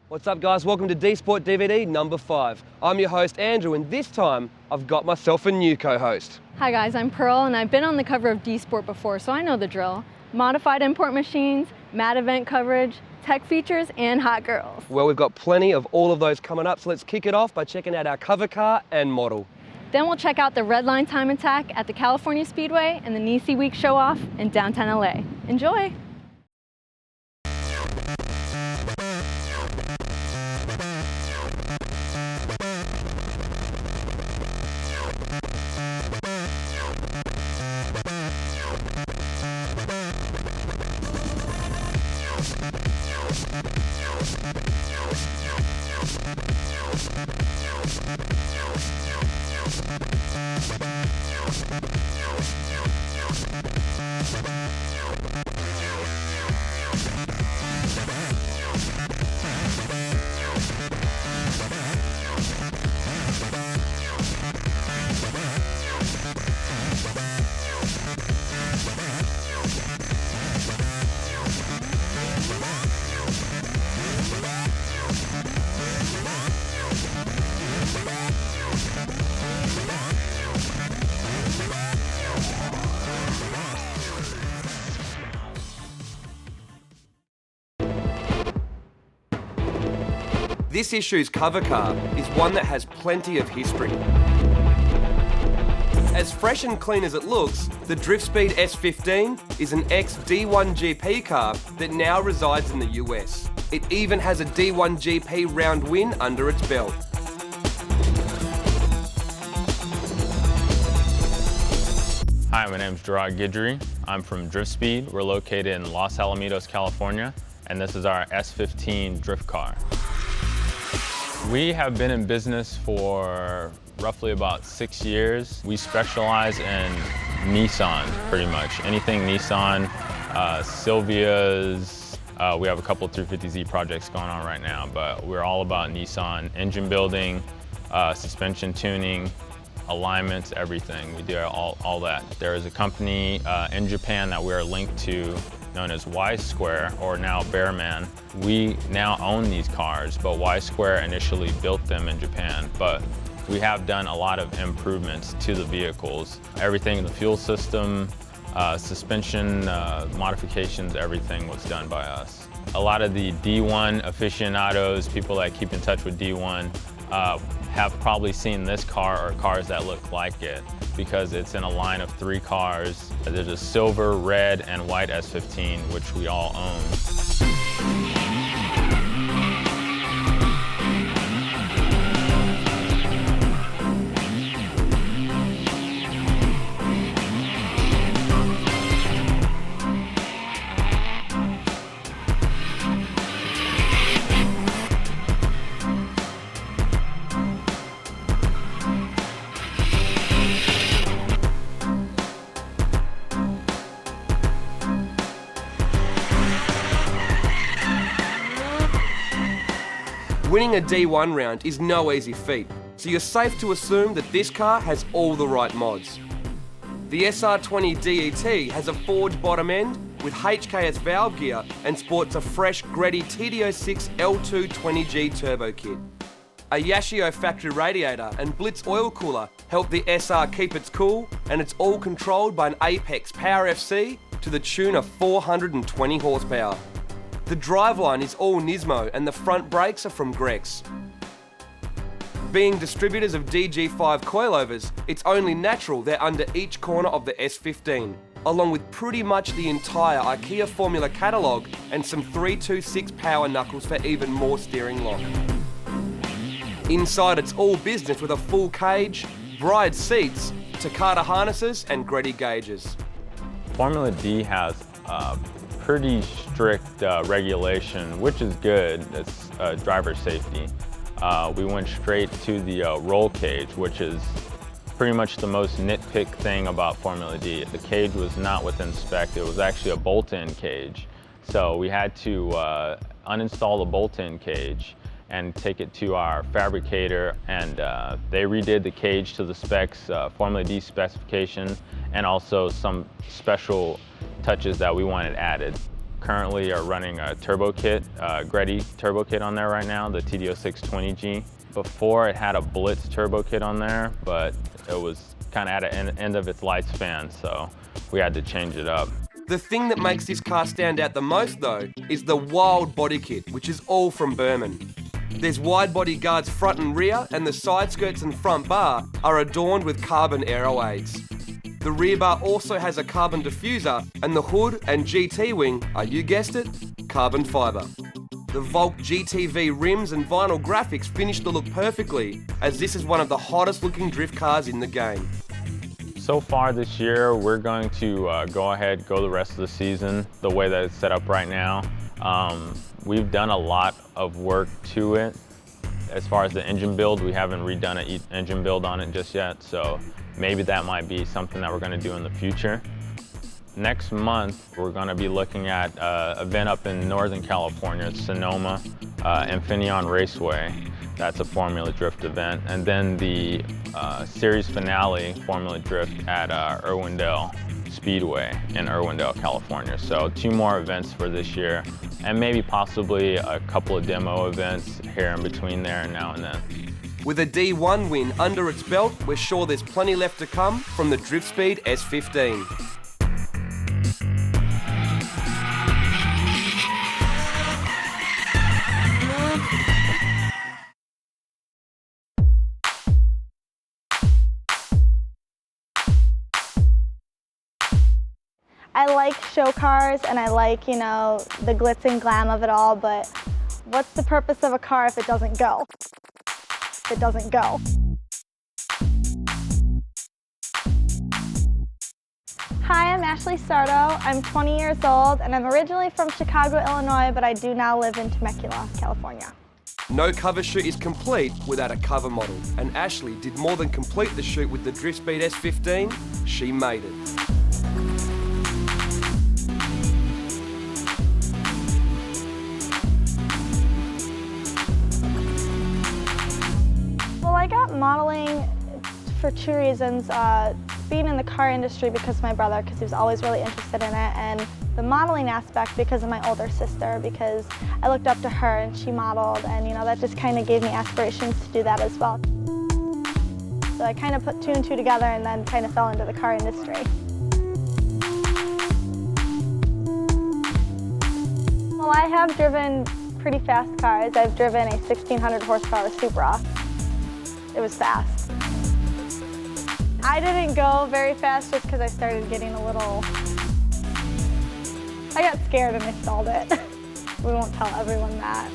What's up guys, welcome to DSport DVD number 5. I'm your host Andrew, and this time I've got myself a new co-host. Hi guys, I'm Pearl and I've been on the cover of DSport before, so I know the drill. Modified import machines, mad event coverage, tech features, and hot girls. Well, we've got plenty of all of those coming up, so let's kick it off by checking out our cover car and model. Then we'll check out the Red Line Time Attack at the California Speedway and the Nisi Week Show Off in downtown LA. Enjoy! This issue's cover car is one that has plenty of history. As fresh and clean as it looks, the DriftSpeed S15 is an ex-D1 GP car that now resides in the US. It even has a D1 GP round win under its belt. Hi, my name is Gerard Guidry. I'm from DriftSpeed. We're located in Los Alamitos, California, and this is our S15 drift car. We have been in business for roughly about 6 years. We specialize in Nissan, pretty much. Anything Nissan, Silvias. We have a couple of 350Z projects going on right now, but we're all about Nissan engine building, suspension tuning, alignments, everything. We do all that. There is a company in Japan that we are linked to known as Y Square, or now Bearman. We now own these cars, but Y Square initially built them in Japan. But we have done a lot of improvements to the vehicles. Everything in the fuel system, suspension modifications, everything was done by us. A lot of the D1 aficionados, people that keep in touch with D1, have probably seen this car or cars that look like it, because it's in a line of 3 cars. There's a silver, red, and white S15, which we all own. Winning a D1 round is no easy feat, so you're safe to assume that this car has all the right mods. The SR20 DET has a forged bottom end with HKS valve gear and sports a fresh Greddy TD06 L2 20G turbo kit. A Yashio factory radiator and Blitz oil cooler help the SR keep its cool, and it's all controlled by an Apex Power FC to the tune of 420 horsepower. The driveline is all Nismo and the front brakes are from Grex. Being distributors of DG5 coilovers, it's only natural they're under each corner of the S15, along with pretty much the entire IKEA Formula catalogue and some 326 power knuckles for even more steering lock. Inside it's all business with a full cage, bride seats, Takata harnesses and Greddy gauges. Formula D has pretty strict regulation, which is good. It's driver safety. We went straight to the roll cage, which is pretty much the most nitpick thing about Formula D. The cage was not within spec. It was actually a bolt-in cage. So we had to uninstall the bolt-in cage and take it to our fabricator, and they redid the cage to the specs, Formula D specification, and also some special touches that we wanted added. Currently are running a turbo kit, Greddy turbo kit on there right now, the TD06 20G. Before it had a Blitz turbo kit on there, but it was kind of at an end of its lifespan, so we had to change it up. The thing that makes this car stand out the most though is the wild body kit, which is all from Berman. There's wide body guards front and rear, and the side skirts and front bar are adorned with carbon aero aids. The rear bar also has a carbon diffuser, and the hood and GT wing are, you guessed it, carbon fibre. The Volk GTV rims and vinyl graphics finish the look perfectly, as this is one of the hottest looking drift cars in the game. So far this year, we're going to go the rest of the season the way that it's set up right now. We've done a lot of work to it. As far as the engine build, we haven't redone an engine build on it just yet, so maybe that might be something that we're going to do in the future. Next month, we're going to be looking at an event up in Northern California. It's Sonoma, Infineon Raceway. That's a Formula Drift event. And then the series finale, Formula Drift, at Irwindale Speedway in Irwindale, California. So 2 more events for this year, and maybe possibly a couple of demo events here in between there and now and then. With a D1 win under its belt, we're sure there's plenty left to come from the DriftSpeed S15. I like show cars and I like, you know, the glitz and glam of it all, but what's the purpose of a car if it doesn't go? If it doesn't go. Hi, I'm Ashley Sardo. I'm 20 years old and I'm originally from Chicago, Illinois, but I do now live in Temecula, California. No cover shoot is complete without a cover model, and Ashley did more than complete the shoot with the DriftSpeed S15, she made it. I got modeling for 2 reasons. Being in the car industry because of my brother, because he was always really interested in it, and the modeling aspect because of my older sister, because I looked up to her and she modeled, and you know, that just kind of gave me aspirations to do that as well. So I kind of put 2 and 2 together and then kind of fell into the car industry. Well, I have driven pretty fast cars. I've driven a 1600 horsepower Supra. It was fast. I didn't go very fast just because I started getting a little... I got scared and I stalled it. We won't tell everyone that.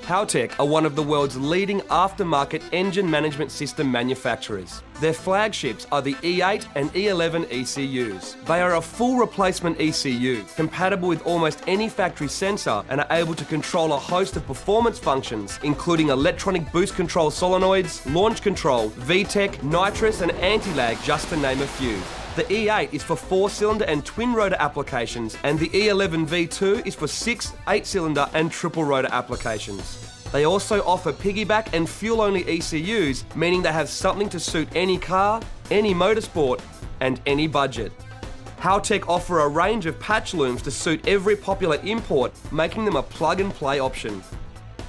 Haltech are one of the world's leading aftermarket engine management system manufacturers. Their flagships are the E8 and E11 ECUs. They are a full replacement ECU, compatible with almost any factory sensor and are able to control a host of performance functions, including electronic boost control solenoids, launch control, VTEC, nitrous and anti-lag, just to name a few. The E8 is for 4-cylinder and twin rotor applications, and the E11 V2 is for 6, 8-cylinder and triple rotor applications. They also offer piggyback and fuel-only ECUs, meaning they have something to suit any car, any motorsport, and any budget. Haltech offer a range of patch looms to suit every popular import, making them a plug-and-play option.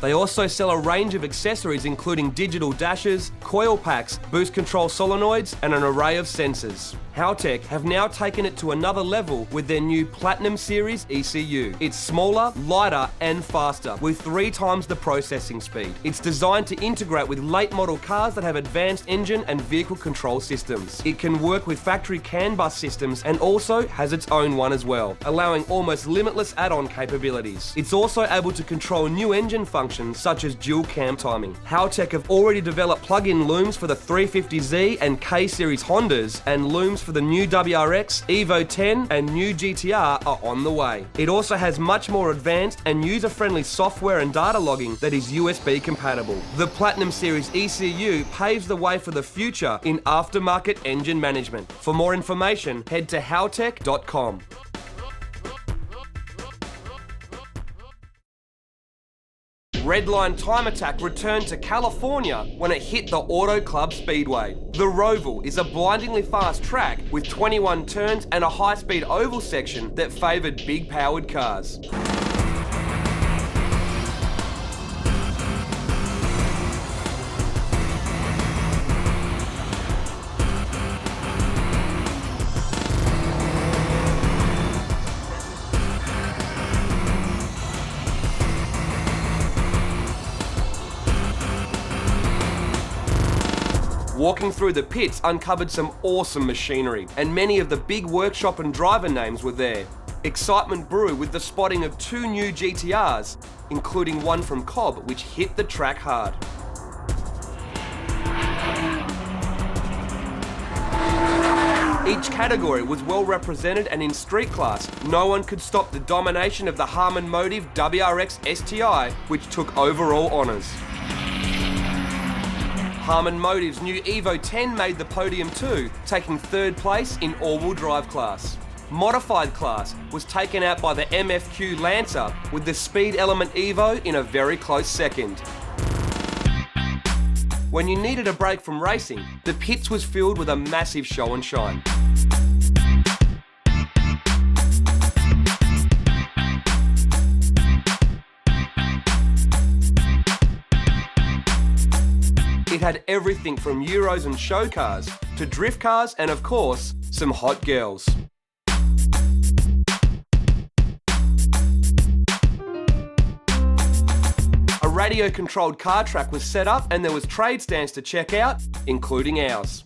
They also sell a range of accessories including digital dashes, coil packs, boost control solenoids and an array of sensors. Haltech have now taken it to another level with their new Platinum Series ECU. It's smaller, lighter and faster, with 3 times the processing speed. It's designed to integrate with late model cars that have advanced engine and vehicle control systems. It can work with factory CAN bus systems and also has its own one as well, allowing almost limitless add-on capabilities. It's also able to control new engine functions such as dual cam timing. Haltech have already developed plug-in looms for the 350Z and K Series Hondas, and looms for the new WRX, Evo 10 and new GTR are on the way. It also has much more advanced and user-friendly software and data logging that is USB compatible. The Platinum Series ECU paves the way for the future in aftermarket engine management. For more information, head to haltech.com. Redline Time Attack returned to California when it hit the Auto Club Speedway. The Roval is a blindingly fast track with 21 turns and a high-speed oval section that favoured big-powered cars. Walking through the pits uncovered some awesome machinery, and many of the big workshop and driver names were there. Excitement grew with the spotting of 2 new GTRs, including one from Cobb, which hit the track hard. Each category was well represented, and in street class, no one could stop the domination of the Harman Motive WRX STI, which took overall honours. Harman Motive's new Evo 10 made the podium too, taking 3rd place in all-wheel drive class. Modified class was taken out by the MFQ Lancer, with the Speed Element Evo in a very close second. When you needed a break from racing, the pits was filled with a massive show and shine. It had everything from Euros and show cars to drift cars and, of course, some hot girls. A radio-controlled car track was set up and there was trade stands to check out, including ours.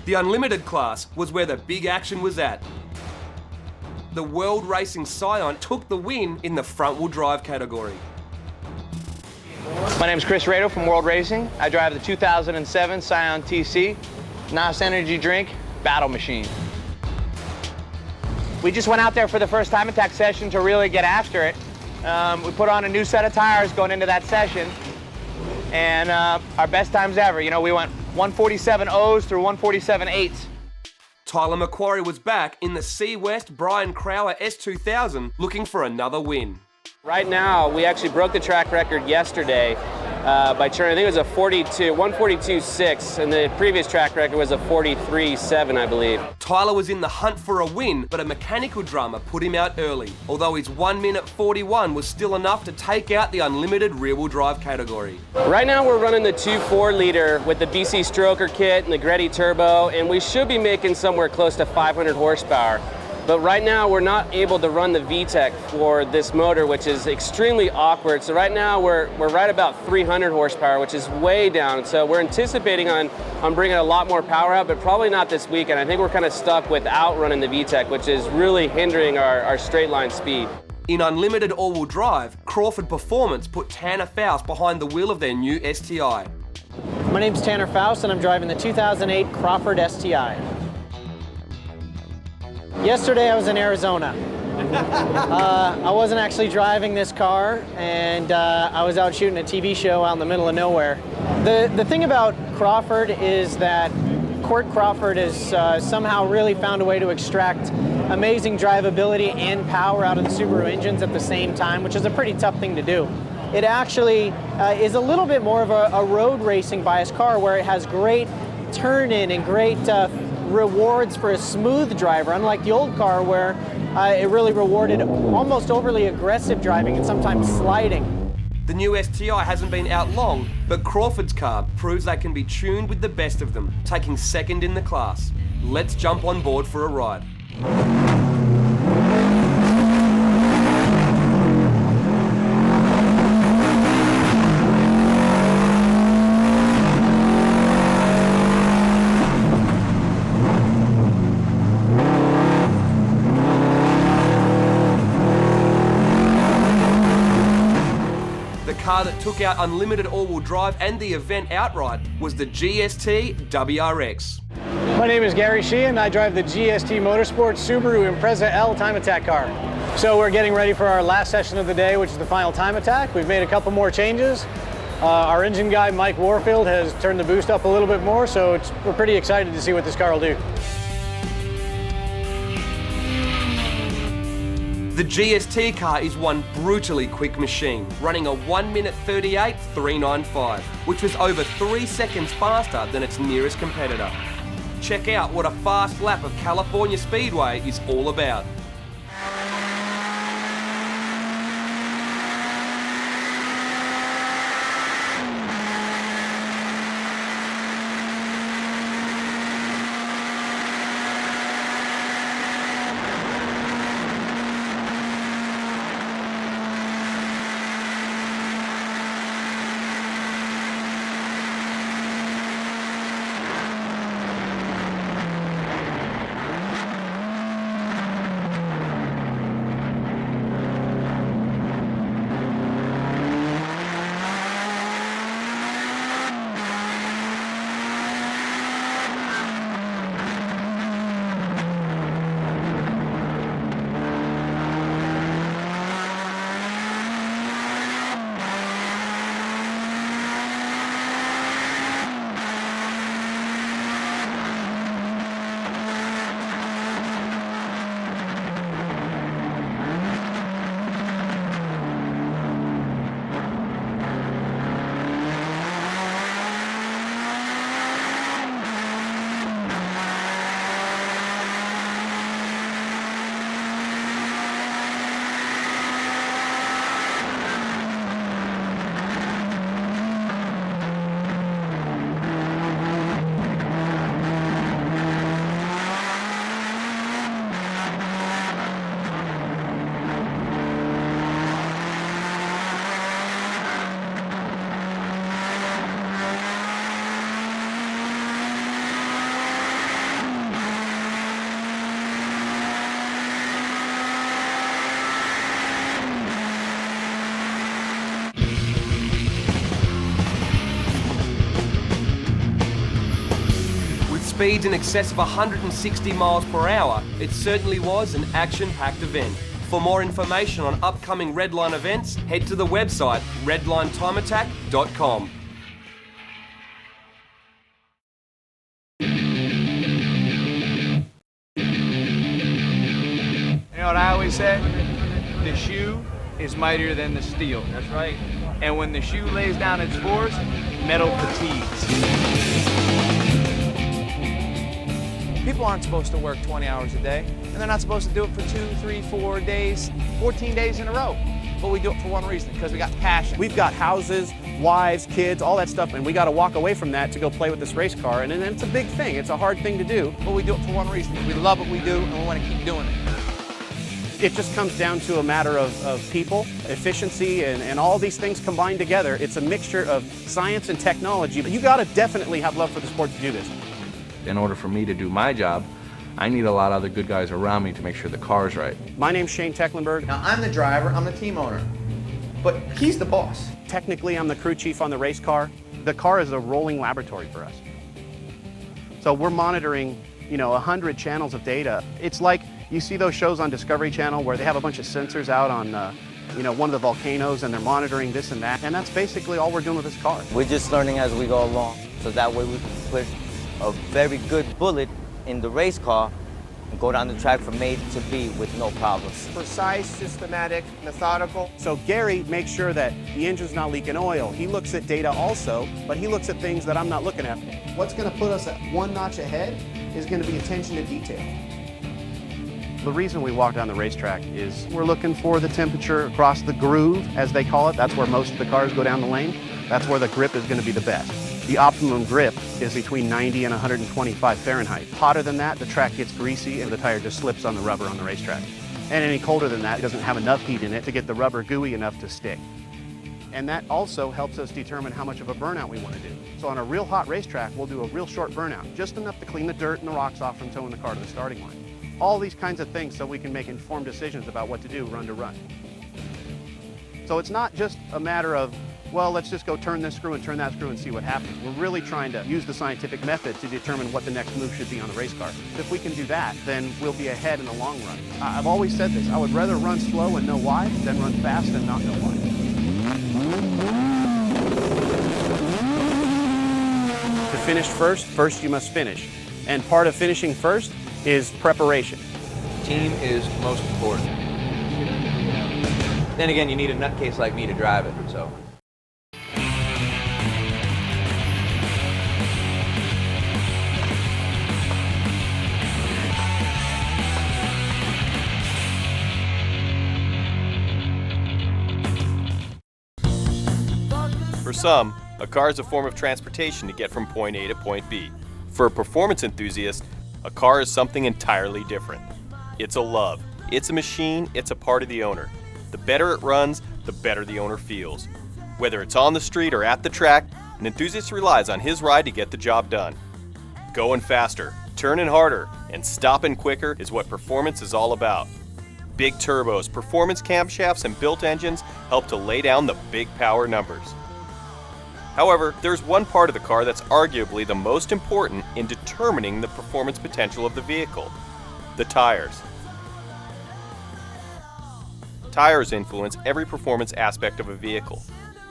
The Unlimited class was where the big action was at. The World Racing Scion took the win in the front-wheel drive category. My name is Chris Rado from World Racing. I drive the 2007 Scion TC, NOS energy drink, battle machine. We just went out there for the first time attack session to really get after it. We put on a new set of tires going into that session, and our best times ever. You know, we went 147 O's through 147 8s. Tyler McQuarrie was back in the C West Brian Crowler S2000 looking for another win. Right now, we actually broke the track record yesterday by turning, I think it was a 142.6, and the previous track record was a 43.7, I believe. Tyler was in the hunt for a win, but a mechanical drama put him out early, although his 1 minute 41 was still enough to take out the unlimited rear-wheel drive category. Right now, we're running the 2.4 liter with the BC Stroker kit and the Greddy Turbo, and we should be making somewhere close to 500 horsepower. But right now we're not able to run the VTEC for this motor, which is extremely awkward. So right now we're right about 300 horsepower, which is way down. So we're anticipating on bringing a lot more power out, but probably not this weekend. I think we're kind of stuck without running the VTEC, which is really hindering our straight line speed. In unlimited all-wheel drive, Crawford Performance put Tanner Faust behind the wheel of their new STI. My name's Tanner Faust and I'm driving the 2008 Crawford STI. Yesterday I was in Arizona. I wasn't actually driving this car, and I was out shooting a TV show out in the middle of nowhere. The thing about Crawford is that Court Crawford has somehow really found a way to extract amazing drivability and power out of the Subaru engines at the same time, which is a pretty tough thing to do. It actually is a little bit more of a road racing biased car, where it has great turn-in and great rewards for a smooth driver, unlike the old car where it really rewarded almost overly aggressive driving and sometimes sliding. The new STI hasn't been out long, but Crawford's car proves they can be tuned with the best of them, taking second in the class. Let's jump on board for a ride. The car that took out unlimited all-wheel drive and the event outright was the GST WRX. My name is Gary Sheehan. I drive the GST Motorsports Subaru Impreza L time attack car. So we're getting ready for our last session of the day, which is the final time attack. We've made a couple more changes. Our engine guy, Mike Warfield, has turned the boost up a little bit more, so we're pretty excited to see what this car will do. The GST car is one brutally quick machine, running a 1:38 395, which was over 3 seconds faster than its nearest competitor. Check out what a fast lap of California Speedway is all about. Speeds in excess of 160 miles per hour, it certainly was an action-packed event. For more information on upcoming Redline events, head to the website redlinetimeattack.com. You know what I always say? The shoe is mightier than the steel. That's right. And when the shoe lays down its force, metal fatigues. People aren't supposed to work 20 hours a day, and they're not supposed to do it for 2, 3, 4 days, 14 days in a row. But we do it for one reason, because we got passion. We've got houses, wives, kids, all that stuff, and we got to walk away from that to go play with this race car, and it's a big thing. It's a hard thing to do. But we do it for one reason. We love what we do, and we want to keep doing it. It just comes down to a matter of people, efficiency, and all these things combined together. It's a mixture of science and technology, but you gotta definitely have love for the sport to do this. In order for me to do my job, I need a lot of other good guys around me to make sure the car's right. My name's Shane Tecklenburg. Now, I'm the driver, I'm the team owner, but he's the boss. Technically, I'm the crew chief on the race car. The car is a rolling laboratory for us. So we're monitoring, 100 channels of data. It's like you see those shows on Discovery Channel where they have a bunch of sensors out on, one of the volcanoes, and they're monitoring this and that. And that's basically all we're doing with this car. We're just learning as we go along, so that way we can put a very good bullet in the race car and go down the track from A to B with no problems. Precise, systematic, methodical. So Gary makes sure that the engine's not leaking oil. He looks at data also, but he looks at things that I'm not looking at. What's going to put us at one notch ahead is going to be attention to detail. The reason we walk down the racetrack is we're looking for the temperature across the groove, as they call it. That's where most of the cars go down the lane. That's where the grip is going to be the best. The optimum grip is between 90 and 125 Fahrenheit. Hotter than that, the track gets greasy and the tire just slips on the rubber on the racetrack. And any colder than that, it doesn't have enough heat in it to get the rubber gooey enough to stick. And that also helps us determine how much of a burnout we want to do. So on a real hot racetrack, we'll do a real short burnout, just enough to clean the dirt and the rocks off from towing the car to the starting line. All these kinds of things so we can make informed decisions about what to do run to run. So it's not just a matter of, well, let's just go turn this screw and turn that screw and see what happens. We're really trying to use the scientific method to determine what the next move should be on the race car. If we can do that, then we'll be ahead in the long run. I've always said this, I would rather run slow and know why than run fast and not know why. To finish first you must finish. And part of finishing first is preparation. Team is most important. Then again, you need a nutcase like me to drive it, so. For some, a car is a form of transportation to get from point A to point B. For a performance enthusiast, a car is something entirely different. It's a love. It's a machine. It's a part of the owner. The better it runs, the better the owner feels. Whether it's on the street or at the track, an enthusiast relies on his ride to get the job done. Going faster, turning harder, and stopping quicker is what performance is all about. Big turbos, performance camshafts, and built engines help to lay down the big power numbers. However, there's one part of the car that's arguably the most important in determining the performance potential of the vehicle: the tires. Tires influence every performance aspect of a vehicle.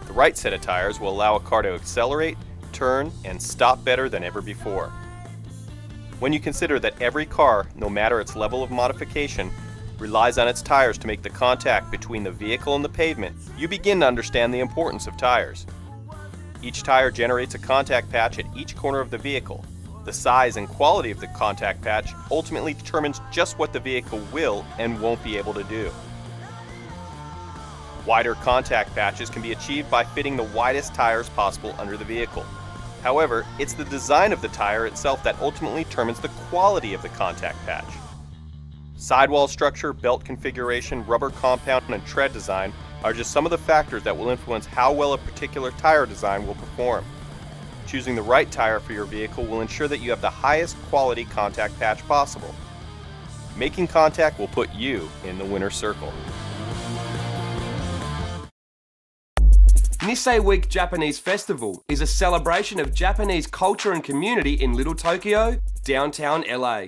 The right set of tires will allow a car to accelerate, turn, and stop better than ever before. When you consider that every car, no matter its level of modification, relies on its tires to make the contact between the vehicle and the pavement, you begin to understand the importance of tires. Each tire generates a contact patch at each corner of the vehicle. The size and quality of the contact patch ultimately determines just what the vehicle will and won't be able to do. Wider contact patches can be achieved by fitting the widest tires possible under the vehicle. However, it's the design of the tire itself that ultimately determines the quality of the contact patch. Sidewall structure, belt configuration, rubber compound, and tread design are just some of the factors that will influence how well a particular tire design will perform. Choosing the right tire for your vehicle will ensure that you have the highest quality contact patch possible. Making contact will put you in the winner's circle. Nisei Week Japanese Festival is a celebration of Japanese culture and community in Little Tokyo, downtown LA.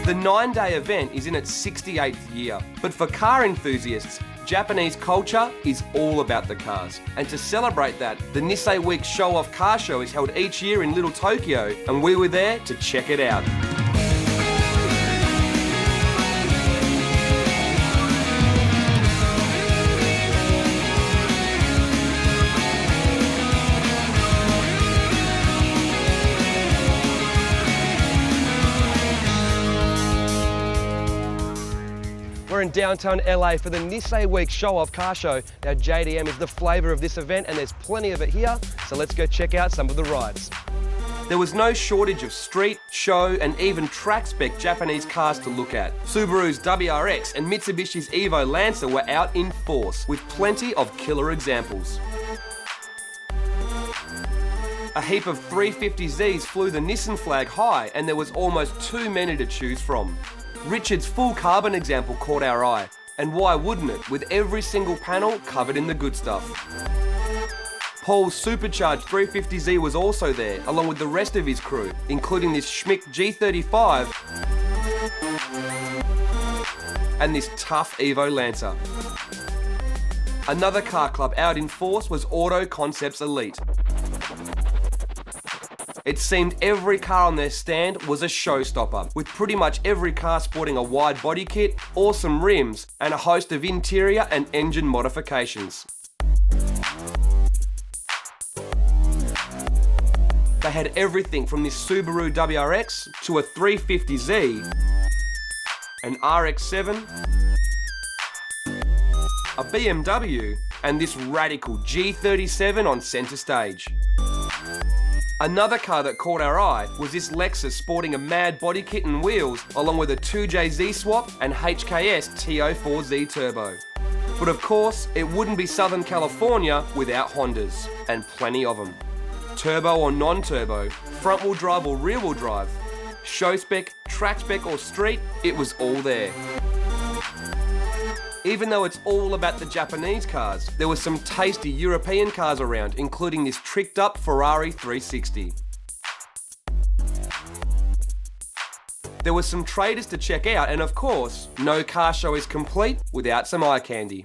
The 9-day event is in its 68th year, but for car enthusiasts, Japanese culture is all about the cars. And to celebrate that, the Nisei Week Show-Off Car Show is held each year in Little Tokyo, and we were there to check it out. We're in downtown LA for the Nisei Week Show-Off Car Show. Now JDM is the flavour of this event and there's plenty of it here, so let's go check out some of the rides. There was no shortage of street, show and even track spec Japanese cars to look at. Subaru's WRX and Mitsubishi's Evo Lancer were out in force, with plenty of killer examples. A heap of 350Zs flew the Nissan flag high, and there was almost too many to choose from. Richard's full carbon example caught our eye, and why wouldn't it, with every single panel covered in the good stuff. Paul's supercharged 350Z was also there, along with the rest of his crew, including this Schmick G35 and this tough Evo Lancer. Another car club out in force was Auto Concepts Elite. It seemed every car on their stand was a showstopper, with pretty much every car sporting a wide body kit, awesome rims, and a host of interior and engine modifications. They had everything from this Subaru WRX to a 350Z, an RX-7, a BMW, and this radical G37 on centre stage. Another car that caught our eye was this Lexus sporting a mad body kit and wheels, along with a 2JZ swap and HKS T04Z turbo. But of course, it wouldn't be Southern California without Hondas, and plenty of them. Turbo or non-turbo, front-wheel drive or rear-wheel drive, show spec, track spec or street, it was all there. Even though it's all about the Japanese cars, there were some tasty European cars around, including this tricked up Ferrari 360. There were some traders to check out, and of course, no car show is complete without some eye candy.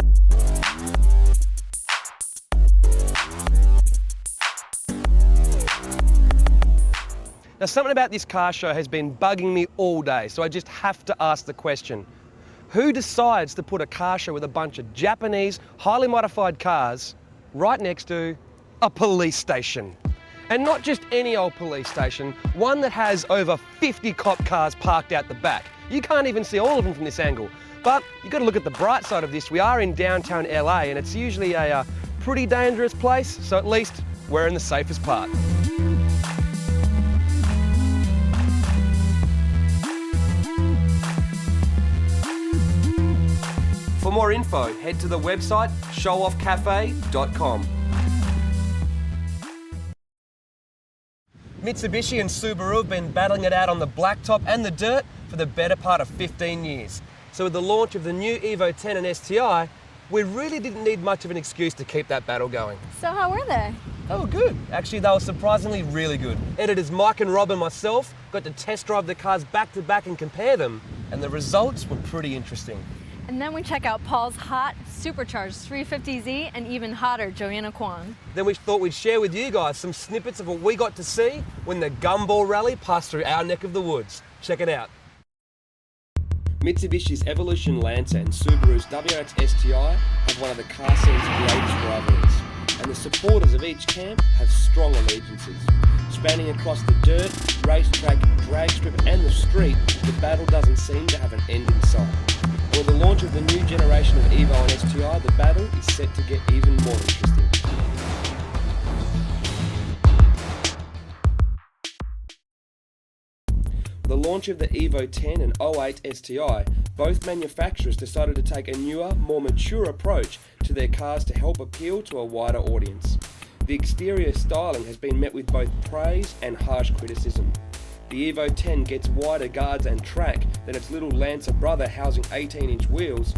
Now, something about this car show has been bugging me all day, so I just have to ask the question. Who decides to put a car show with a bunch of Japanese, highly modified cars right next to a police station? And not just any old police station, one that has over 50 cop cars parked out the back. You can't even see all of them from this angle. But you've got to look at the bright side of this. We are in downtown LA, and it's usually a pretty dangerous place, so at least we're in the safest part. For more info, head to the website showoffcafe.com. Mitsubishi and Subaru have been battling it out on the blacktop and the dirt for the better part of 15 years. So with the launch of the new Evo 10 and STI, we really didn't need much of an excuse to keep that battle going. So how were they? They were good. Actually, they were surprisingly really good. Editors Mike and Rob and myself got to test drive the cars back to back and compare them, and the results were pretty interesting. And then we check out Paul's hot, supercharged 350Z and even hotter Joanna Kwan. Then we thought we'd share with you guys some snippets of what we got to see when the Gumball Rally passed through our neck of the woods. Check it out. Mitsubishi's Evolution Lancer and Subaru's WRX STI have one of the car scene's greatest rivalries, and the supporters of each camp have strong allegiances. Spanning across the dirt, racetrack, drag strip and the street, the battle doesn't seem to have an end in sight. With the launch of the new generation of Evo and STI, the battle is set to get even more interesting. With the launch of the Evo 10 and 08 STI, both manufacturers decided to take a newer, more mature approach to their cars to help appeal to a wider audience. The exterior styling has been met with both praise and harsh criticism. The Evo 10 gets wider guards and track than its little Lancer brother, housing 18-inch wheels,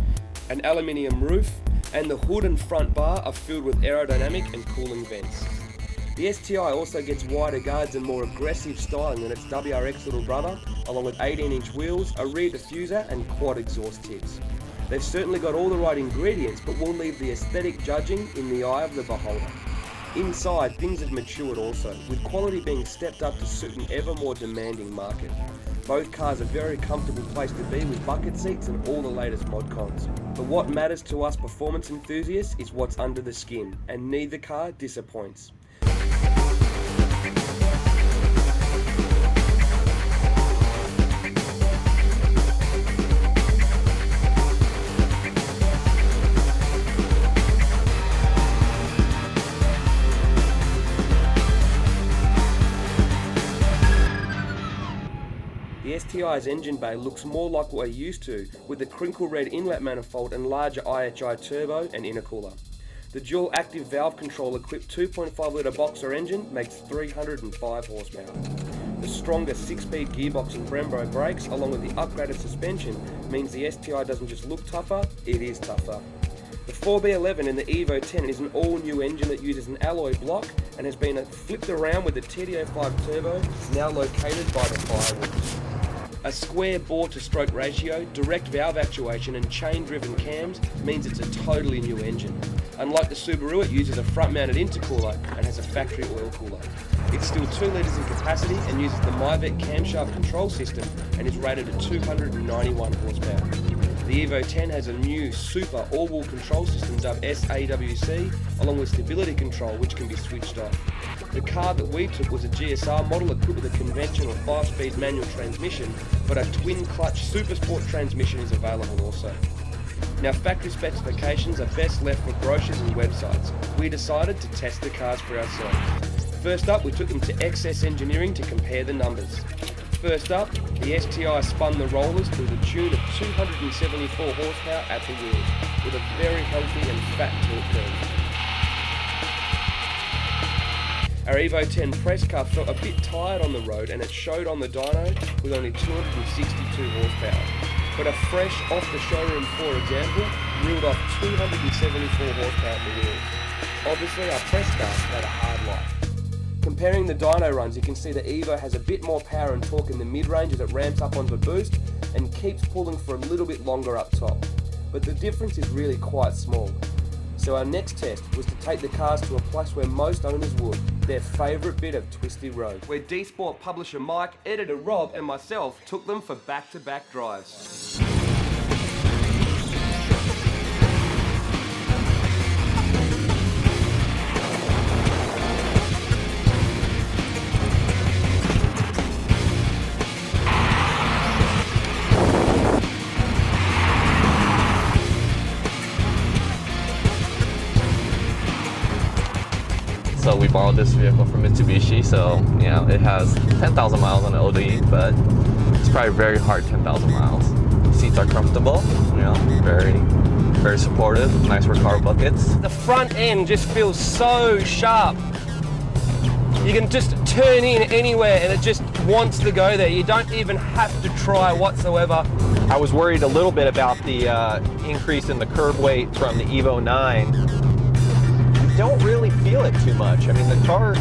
an aluminium roof, and the hood and front bar are filled with aerodynamic and cooling vents. The STI also gets wider guards and more aggressive styling than its WRX little brother, along with 18-inch wheels, a rear diffuser and quad exhaust tips. They've certainly got all the right ingredients, but will leave the aesthetic judging in the eye of the beholder. Inside, things have matured also, with quality being stepped up to suit an ever more demanding market. Both cars are a very comfortable place to be with bucket seats and all the latest mod cons. But what matters to us performance enthusiasts is what's under the skin, and neither car disappoints. STI's engine bay looks more like what we're used to, with the crinkle red inlet manifold and larger IHI turbo and intercooler. The dual active valve control equipped 2.5 litre boxer engine makes 305 horsepower. The stronger 6-speed gearbox and Brembo brakes, along with the upgraded suspension, means the STI doesn't just look tougher, it is tougher. The 4B11 in the Evo 10 is an all-new engine that uses an alloy block and has been flipped around with the TD05 turbo, now located by the firewalls. A square bore to stroke ratio, direct valve actuation and chain-driven cams means it's a totally new engine. Unlike the Subaru, it uses a front-mounted intercooler and has a factory oil cooler. It's still 2 litres in capacity and uses the MyVec camshaft control system and is rated at 291 horsepower. The Evo 10 has a new super all-wheel control system dubbed SAWC, along with stability control, which can be switched off. The car that we took was a GSR model equipped with a conventional 5-speed manual transmission, but a twin-clutch Super Sport transmission is available also. Now, factory specifications are best left for brochures and websites. We decided to test the cars for ourselves. First up, we took them to XS Engineering to compare the numbers. First up, the STI spun the rollers to the tune of 274 horsepower at the wheels, with a very healthy and fat torque curve. Our Evo 10 press car felt a bit tired on the road, and it showed on the dyno with only 262 horsepower. But a fresh off the showroom, for example, reeled off 274 horsepower at the wheels. Obviously, our press car had a hard life. Comparing the dyno runs, you can see the Evo has a bit more power and torque in the mid-range as it ramps up onto the boost and keeps pulling for a little bit longer up top. But the difference is really quite small. So our next test was to take the cars to a place where most owners would, their favourite bit of twisty road, where DSport publisher Mike, editor Rob and myself took them for back-to-back drives. So we borrowed this vehicle from Mitsubishi, so you know it has 10,000 miles on the ODE, but it's probably very hard 10,000 miles. The seats are comfortable, you know, very supportive, nice car buckets. The front end just feels so sharp. You can just turn in anywhere and it just wants to go there. You don't even have to try whatsoever. I was worried a little bit about the increase in the curb weight from the Evo 9. Don't really feel it too much. I mean, the car,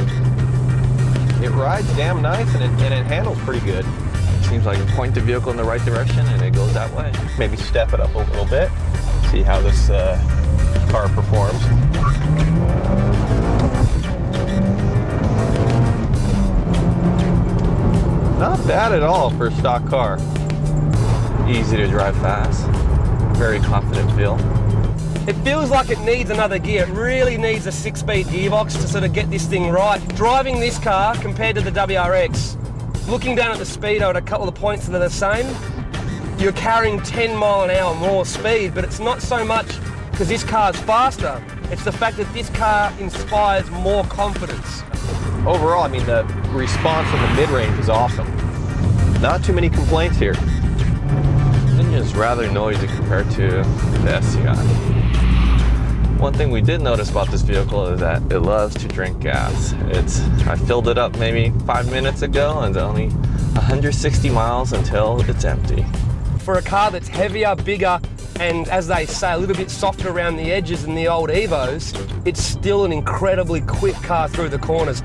it rides damn nice and it handles pretty good. Seems like you point the vehicle in the right direction and it goes that way. Maybe step it up a little bit, see how this car performs. Not bad at all for a stock car. Easy to drive fast, very confident feel. It feels like it needs another gear. It really needs a 6-speed gearbox to sort of get this thing right. Driving this car compared to the WRX, looking down at the speedo at a couple of points that are the same, you're carrying 10 mile an hour more speed, but it's not so much because this car's faster. It's the fact that this car inspires more confidence. Overall, I mean, the response in the mid-range is awesome. Not too many complaints here. The engine is rather noisy compared to the STI. One thing we did notice about this vehicle is that it loves to drink gas. I filled it up maybe 5 minutes ago and it's only 160 miles until it's empty. For a car that's heavier, bigger, and as they say, a little bit softer around the edges than the old Evos, it's still an incredibly quick car through the corners.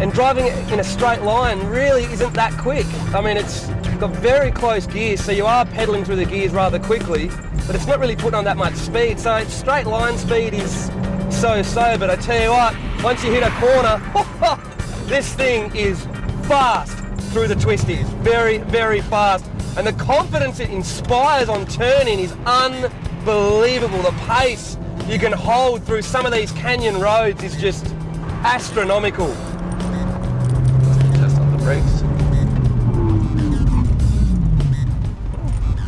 And driving it in a straight line really isn't that quick. I mean, it's got very close gears, so you are pedaling through the gears rather quickly, but it's not really putting on that much speed, so straight line speed is so-so, but I tell you what, once you hit a corner, this thing is fast through the twisties, very, very fast. And the confidence it inspires on turning is unbelievable. The pace you can hold through some of these canyon roads is just astronomical. Test on the brakes.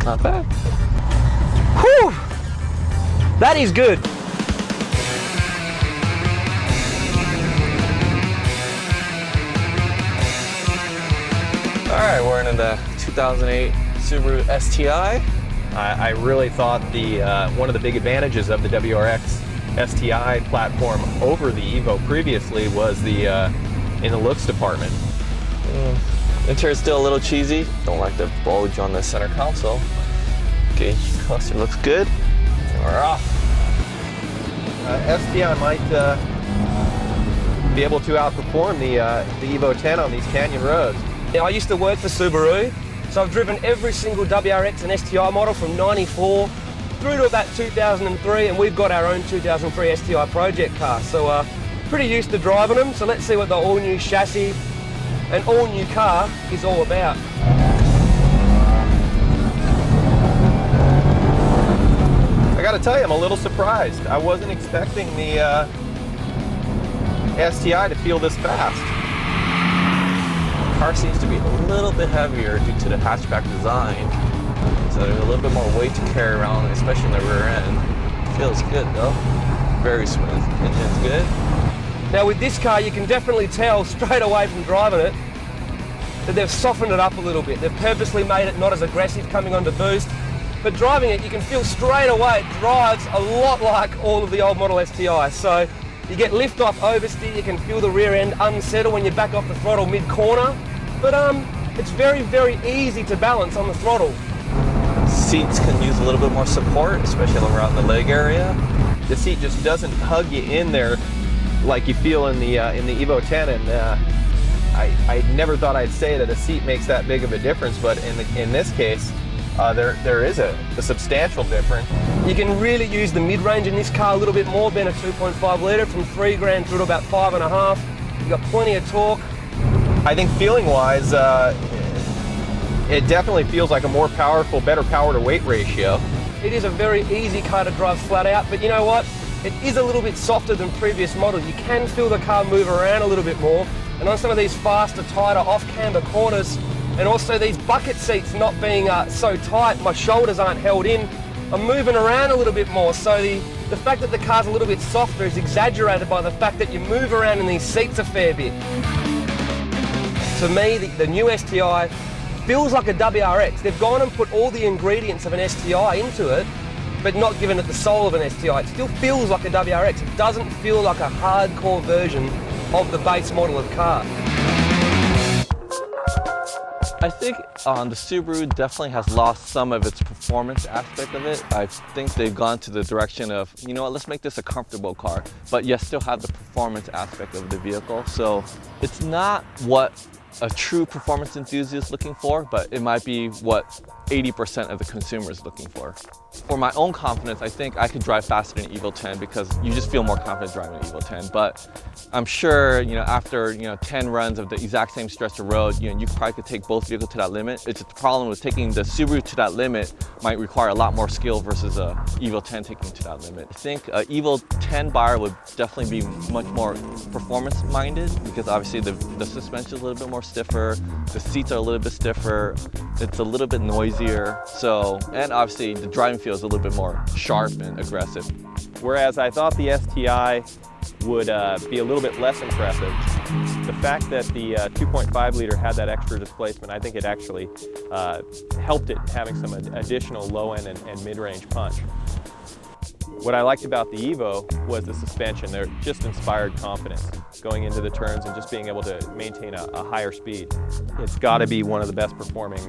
Not bad. Whew! That is good. All right, we're into the 2008 Subaru STI. I really thought one of the big advantages of the WRX STI platform over the Evo previously was in the looks department. Interior's still a little cheesy. Don't like the bulge on the center console. Gauge cluster looks good. We're off. STI might be able to outperform the Evo 10 on these canyon roads. Yeah, I used to work for Subaru, so I've driven every single WRX and STI model from '94 through to about 2003, and we've got our own 2003 STI project car, so pretty used to driving them. So let's see what the all-new chassis and all-new car is all about. I gotta tell you, I'm a little surprised. I wasn't expecting the STI to feel this fast. The car seems to be a little bit heavier due to the hatchback design. So there's a little bit more weight to carry around, especially in the rear end. Feels good though. Very smooth. Engine's good. Now with this car, you can definitely tell straight away from driving it that they've softened it up a little bit. They've purposely made it not as aggressive coming onto boost. But driving it, you can feel straight away it drives a lot like all of the old model STI. So you get lift off oversteer, you can feel the rear end unsettle when you back off the throttle mid-corner. But it's very, very easy to balance on the throttle. Seats can use a little bit more support, especially around the leg area. The seat just doesn't hug you in there like you feel in the Evo 10, and I never thought I'd say that a seat makes that big of a difference, but in this case, there is a substantial difference. You can really use the mid-range in this car a little bit more, being a 2.5 litre from 3 grand through to about 5.5. You've got plenty of torque. I think feeling-wise, it definitely feels like a more powerful, better power to weight ratio. It is a very easy car to drive flat out, but you know what? It is a little bit softer than previous models. You can feel the car move around a little bit more, and on some of these faster, tighter, off-camber corners, and also these bucket seats not being so tight, my shoulders aren't held in, I'm moving around a little bit more. So the fact that the car's a little bit softer is exaggerated by the fact that you move around in these seats a fair bit. To me, the new STI feels like a WRX. They've gone and put all the ingredients of an STI into it, but not given it the soul of an STI. It still feels like a WRX. It doesn't feel like a hardcore version of the base model of car. I think the Subaru definitely has lost some of its performance aspect of it. I think they've gone to the direction of, you know what, let's make this a comfortable car, but yet still have the performance aspect of the vehicle. So it's not what a true performance enthusiast looking for, but it might be what 80% of the consumer is looking for. For my own confidence, I think I could drive faster than an Evo 10 because you just feel more confident driving an Evo 10. But I'm sure, after 10 runs of the exact same stretch of road, you probably could take both vehicles to that limit. It's just the problem with taking the Subaru to that limit might require a lot more skill versus a Evo 10 taking to that limit. I think an Evo 10 buyer would definitely be much more performance minded because obviously the suspension is a little bit more stiffer, the seats are a little bit stiffer, it's a little bit noisier, and obviously the driving feel is a little bit more sharp and aggressive. Whereas I thought the STI would be a little bit less impressive. The fact that the 2.5 liter had that extra displacement, I think it actually helped it having some additional low end and mid-range punch. What I liked about the Evo was the suspension. There just inspired confidence going into the turns and just being able to maintain a higher speed. It's got to be one of the best performing,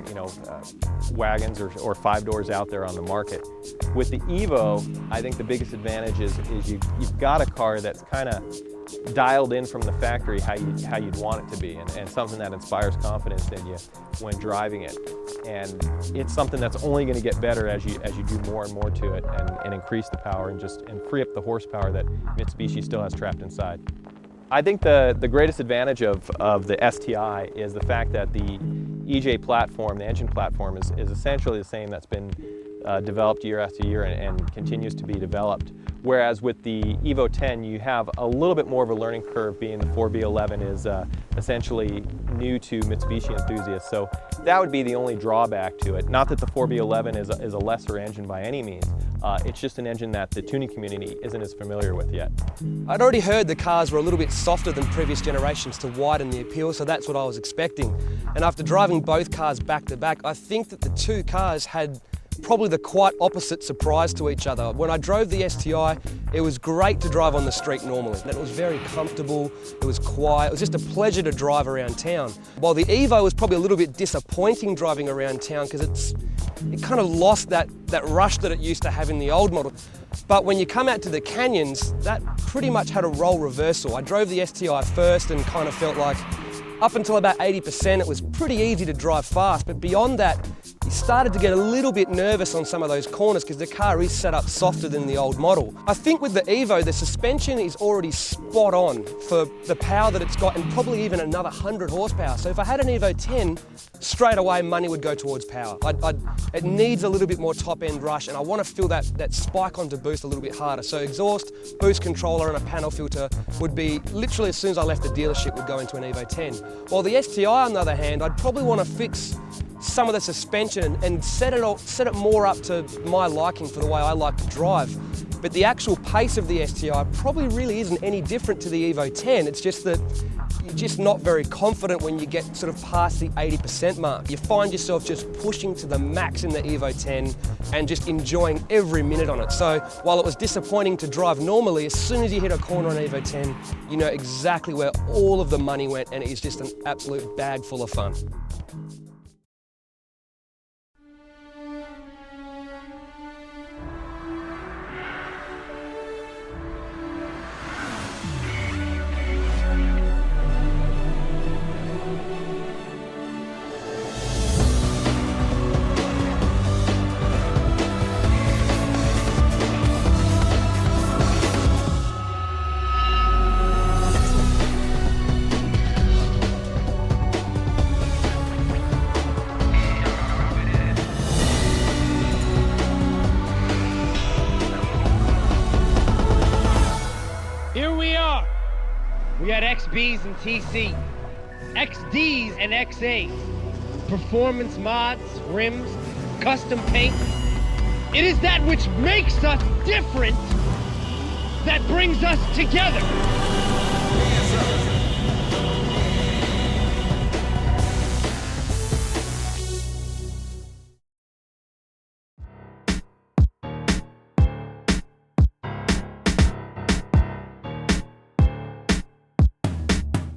wagons or 5-doors out there on the market. With the Evo, I think the biggest advantage is you've got a car that's kind of dialed in from the factory how you'd want it to be, and something that inspires confidence in you when driving it. And it's something that's only going to get better as you do more and more to it and increase the power and free up the horsepower that Mitsubishi still has trapped inside. I think the greatest advantage of the STI is the fact that the EJ platform, the engine platform, is essentially the same that's been developed year after year and continues to be developed. Whereas with the Evo 10, you have a little bit more of a learning curve, being the 4B11 is essentially new to Mitsubishi enthusiasts. So that would be the only drawback to it. Not that the 4B11 is a lesser engine by any means, It's just an engine that the tuning community isn't as familiar with yet. I'd already heard the cars were a little bit softer than previous generations to widen the appeal, so that's what I was expecting. And after driving both cars back to back, I think that the two cars had probably the quite opposite surprise to each other. When I drove the STI, it was great to drive on the street normally. It was very comfortable, it was quiet, it was just a pleasure to drive around town. While the Evo was probably a little bit disappointing driving around town because it kind of lost that rush that it used to have in the old model. But when you come out to the canyons, that pretty much had a role reversal. I drove the STI first and kind of felt like up until about 80%, it was pretty easy to drive fast, but beyond that, you started to get a little bit nervous on some of those corners because the car is set up softer than the old model. I think with the Evo, the suspension is already spot on for the power that it's got and probably even another 100 horsepower. So if I had an Evo 10, straight away money would go towards power. It needs a little bit more top end rush and I want to feel that spike onto boost a little bit harder. So exhaust, boost controller and a panel filter would be literally as soon as I left the dealership would go into an Evo 10. While the STI on the other hand, I'd probably want to fix some of the suspension and set it more up to my liking for the way I like to drive. But the actual pace of the STI probably really isn't any different to the Evo 10. It's just that you're just not very confident when you get sort of past the 80% mark. You find yourself just pushing to the max in the Evo 10 and just enjoying every minute on it. So while it was disappointing to drive normally, as soon as you hit a corner on Evo 10, you know exactly where all of the money went and it is just an absolute bag full of fun. We got XBs and TC, XDs and XAs, performance mods, rims, custom paint. It is that which makes us different that brings us together.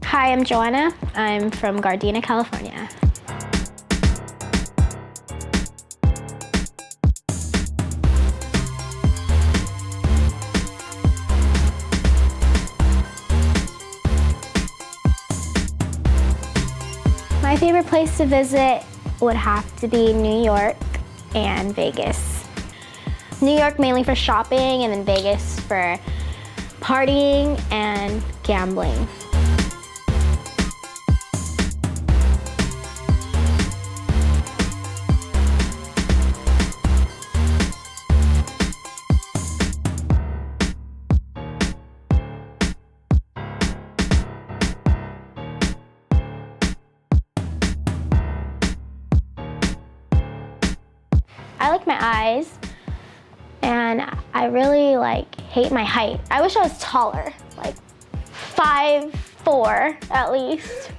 Hi, I'm Joanna. I'm from Gardena, California. My favorite place to visit would have to be New York and Vegas. New York mainly for shopping and then Vegas for partying and gambling. I like my eyes, and I really hate my height. I wish I was taller, like 5'4" at least.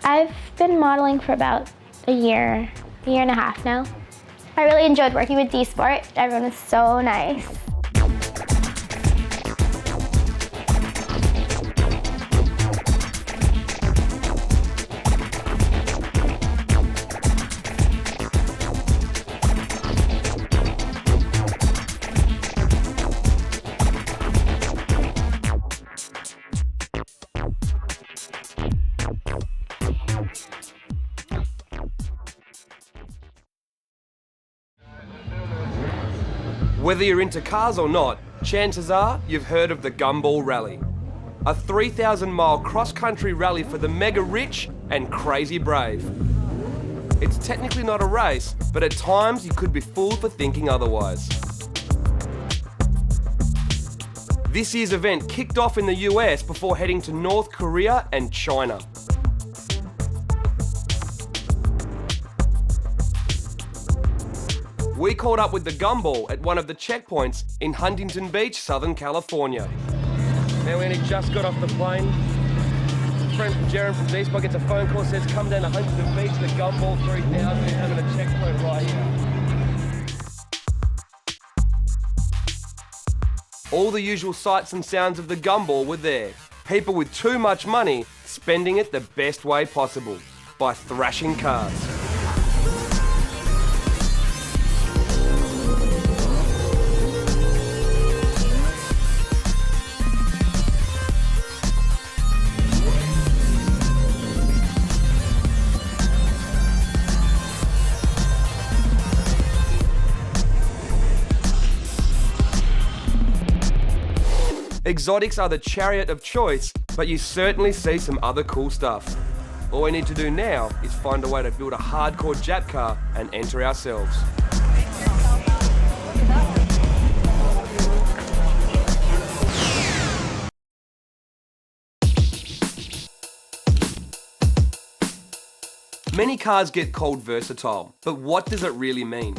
I've been modeling for about a year and a half now. I really enjoyed working with DSport. Everyone is so nice. Whether you're into cars or not, Chances are you've heard of the Gumball Rally, a 3,000-mile cross-country rally for the mega rich and crazy brave. It's technically not a race, but at times you could be fooled for thinking otherwise. This year's event kicked off in the US before heading to North Korea and China. We caught up with the Gumball at one of the checkpoints in Huntington Beach, Southern California. Man, we only just got off the plane. A friend from Jaron from DSport gets a phone call, says come down to Huntington Beach, the Gumball 3000, we're having a checkpoint right here. All the usual sights and sounds of the Gumball were there. People with too much money spending it the best way possible, by thrashing cars. Exotics are the chariot of choice, but you certainly see some other cool stuff. All we need to do now is find a way to build a hardcore Jap car and enter ourselves. Many cars get called versatile, but what does it really mean?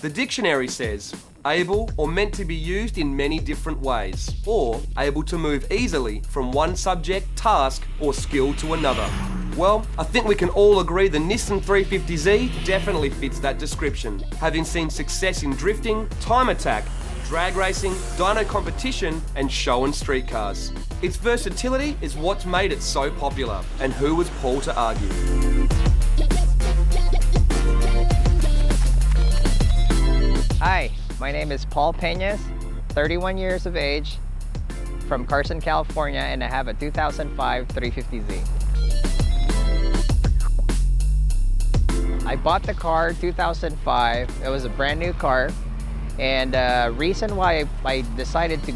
The dictionary says, able or meant to be used in many different ways, or able to move easily from one subject, task, or skill to another. Well, I think we can all agree the Nissan 350Z definitely fits that description, having seen success in drifting, time attack, drag racing, dyno competition, and show and street cars. Its versatility is what's made it so popular, and who was Paul to argue? Hi, my name is Paul Peñas, 31 years of age, from Carson, California, and I have a 2005 350Z. I bought the car 2005. It was a brand new car, and the reason why I decided to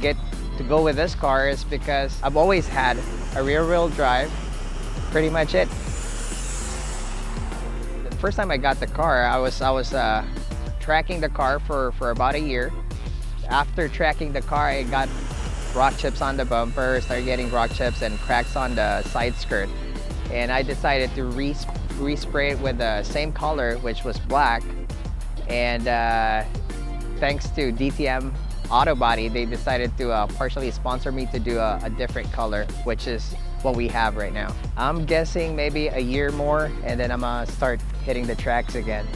go with this car is because I've always had a rear-wheel drive, pretty much it. The first time I got the car, I was tracking the car for about a year. After tracking the car, I got rock chips on the bumper, started getting rock chips and cracks on the side skirt. And I decided to respray it with the same color, which was black. And thanks to DTM Auto Body, they decided to partially sponsor me to do a different color, which is what we have right now. I'm guessing maybe a year more, and then I'm gonna start hitting the tracks again.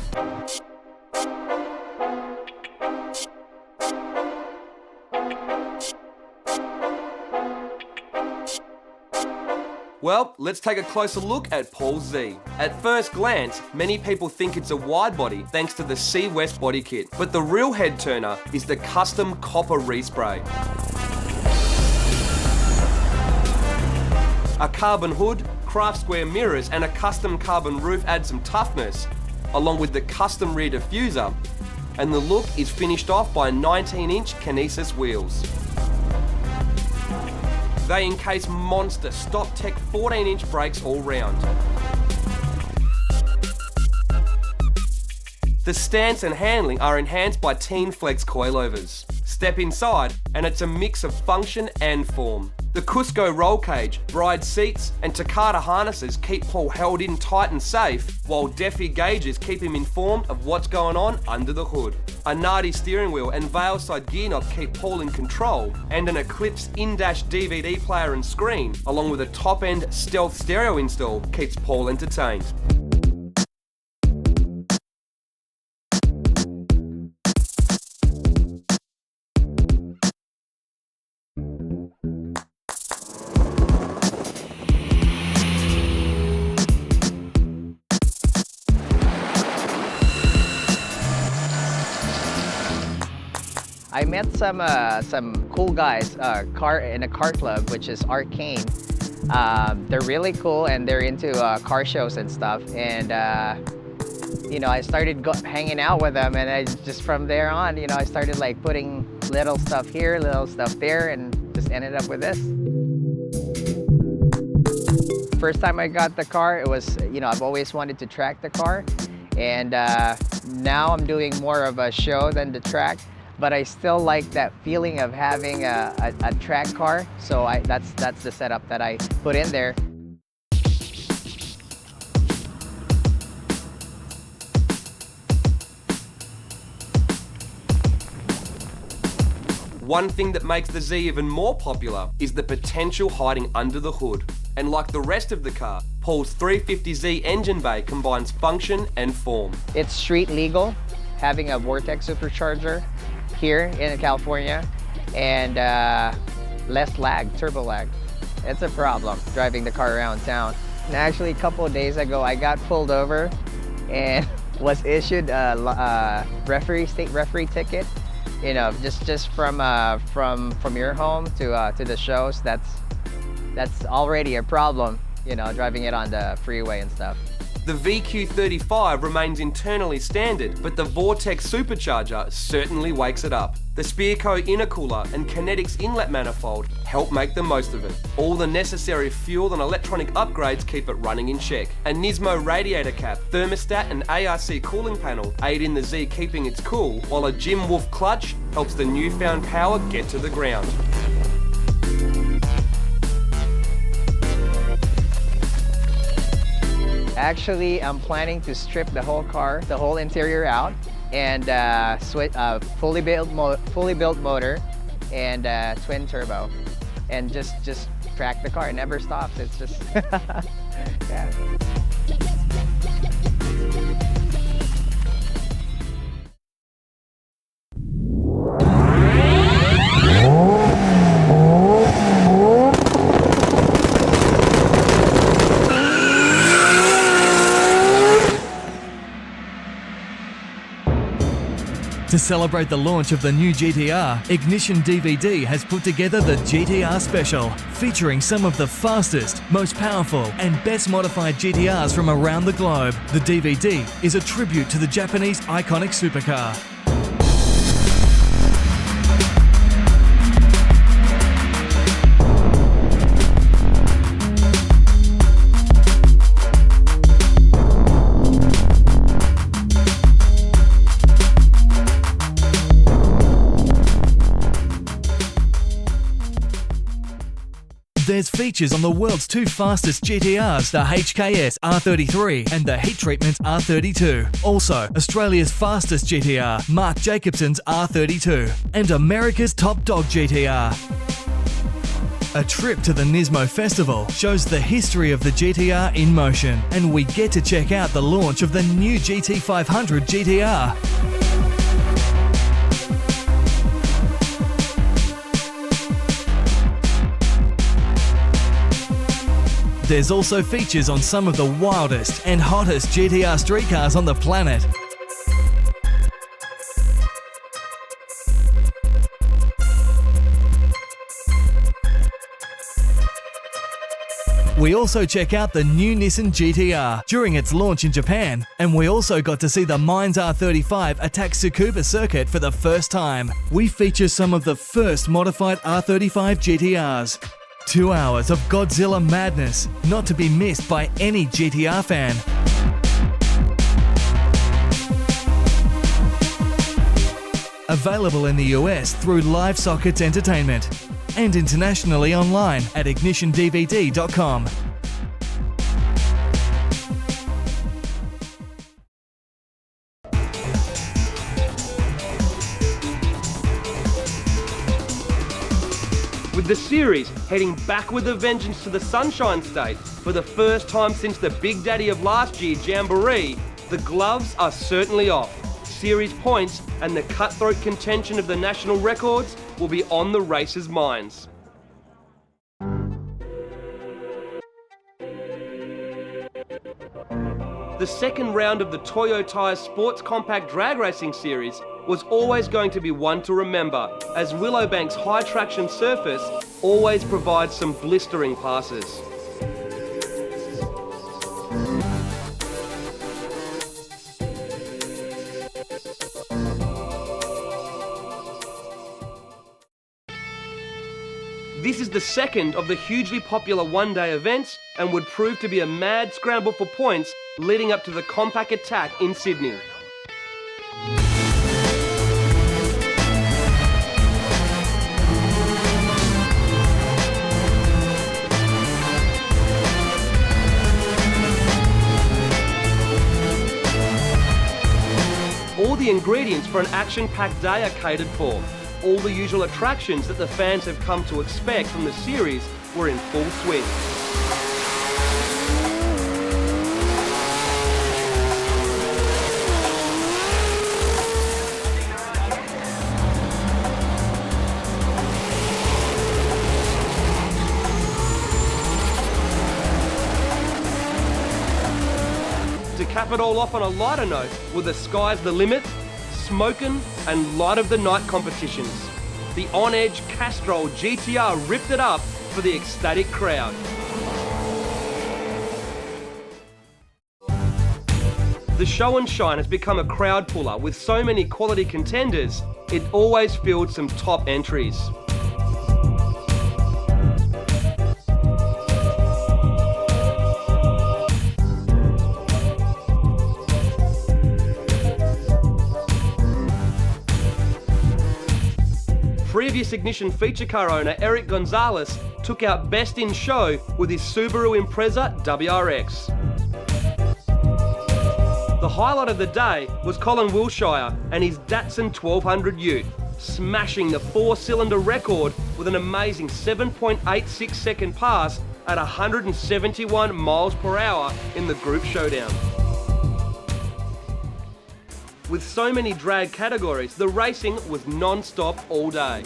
Well, let's take a closer look at Paul Z. At first glance, many people think it's a wide body thanks to the C West body kit, but the real head turner is the custom copper respray. A carbon hood, craft square mirrors and a custom carbon roof add some toughness, along with the custom rear diffuser, and the look is finished off by 19-inch Kinesis wheels. They encase monster StopTech 14-inch brakes all round. The stance and handling are enhanced by Teen Flex coilovers. Step inside and it's a mix of function and form. The Cusco roll cage, bride seats and Takata harnesses keep Paul held in tight and safe, while Defi gauges keep him informed of what's going on under the hood. A Nardi steering wheel and Valeside gear knob keep Paul in control, and an Eclipse in-dash DVD player and screen, along with a top-end stealth stereo install, keeps Paul entertained. I met some cool guys in a car club, which is Arcane. They're really cool and they're into car shows and stuff. And you know, I started hanging out with them, and just from there on, you know, I started like putting little stuff here, little stuff there, and just ended up with this. First time I got the car, it was, I've always wanted to track the car, and now I'm doing more of a show than the track, but I still like that feeling of having a track car, so that's the setup that I put in there. One thing that makes the Z even more popular is the potential hiding under the hood. And like the rest of the car, Paul's 350Z engine bay combines function and form. It's street legal, having a Vortex supercharger here in California, and less lag, turbo lag. It's a problem driving the car around town. And actually, a couple of days ago, I got pulled over and was issued a state referee ticket. Just from your home to the shows, that's already a problem, driving it on the freeway and stuff. The VQ35 remains internally standard, but the Vortex supercharger certainly wakes it up. The Spearco intercooler and Kinetics inlet manifold help make the most of it. All the necessary fuel and electronic upgrades keep it running in check. A Nismo radiator cap, thermostat and ARC cooling panel aid in the Z keeping its cool, while a Jim Wolf clutch helps the newfound power get to the ground. Actually, I'm planning to strip the whole car, the whole interior out, and switch fully built motor and twin turbo, and just track the car. It never stops. It's just yeah. To celebrate the launch of the new GTR, Ignition DVD has put together the GTR Special, featuring some of the fastest, most powerful and best modified GTRs from around the globe. The DVD is a tribute to the Japanese iconic supercar. There's features on the world's two fastest GTRs, the HKS R33 and the Heat Treatment R32. Also, Australia's fastest GTR, Mark Jacobson's R32, and America's top dog GTR. A trip to the Nismo Festival shows the history of the GTR in motion, and we get to check out the launch of the new GT500 GTR. There's also features on some of the wildest and hottest GTR street cars on the planet. We also check out the new Nissan GTR during its launch in Japan, and we also got to see the Mainz R35 attack Tsukuba circuit for the first time. We feature some of the first modified R35 GTRs. 2 hours of Godzilla madness, not to be missed by any GTR fan. Available in the US through Live Sockets Entertainment and internationally online at ignitiondvd.com. With the series heading back with a vengeance to the Sunshine State for the first time since the Big Daddy of last year, Jamboree, the gloves are certainly off. Series points and the cutthroat contention of the national records will be on the racers' minds. The second round of the Toyo Tires Sports Compact Drag Racing Series was always going to be one to remember, as Willowbank's high traction surface always provides some blistering passes. This is the second of the hugely popular one-day events and would prove to be a mad scramble for points leading up to the Compact Attack in Sydney. All the ingredients for an action-packed day are catered for. All the usual attractions that the fans have come to expect from the series were in full swing. To cap it all off on a lighter note, were the Sky's the Limit, Smokin' and Light of the Night competitions. The on-edge Castrol GTR ripped it up for the ecstatic crowd. The show and shine has become a crowd puller. With so many quality contenders, it always filled some top entries. Previous Ignition feature car owner Eric Gonzalez took out Best in Show with his Subaru Impreza WRX. The highlight of the day was Colin Wilshire and his Datsun 1200 Ute, smashing the 4-cylinder record with an amazing 7.86 second pass at 171 miles per hour in the group showdown. With so many drag categories, the racing was non-stop all day.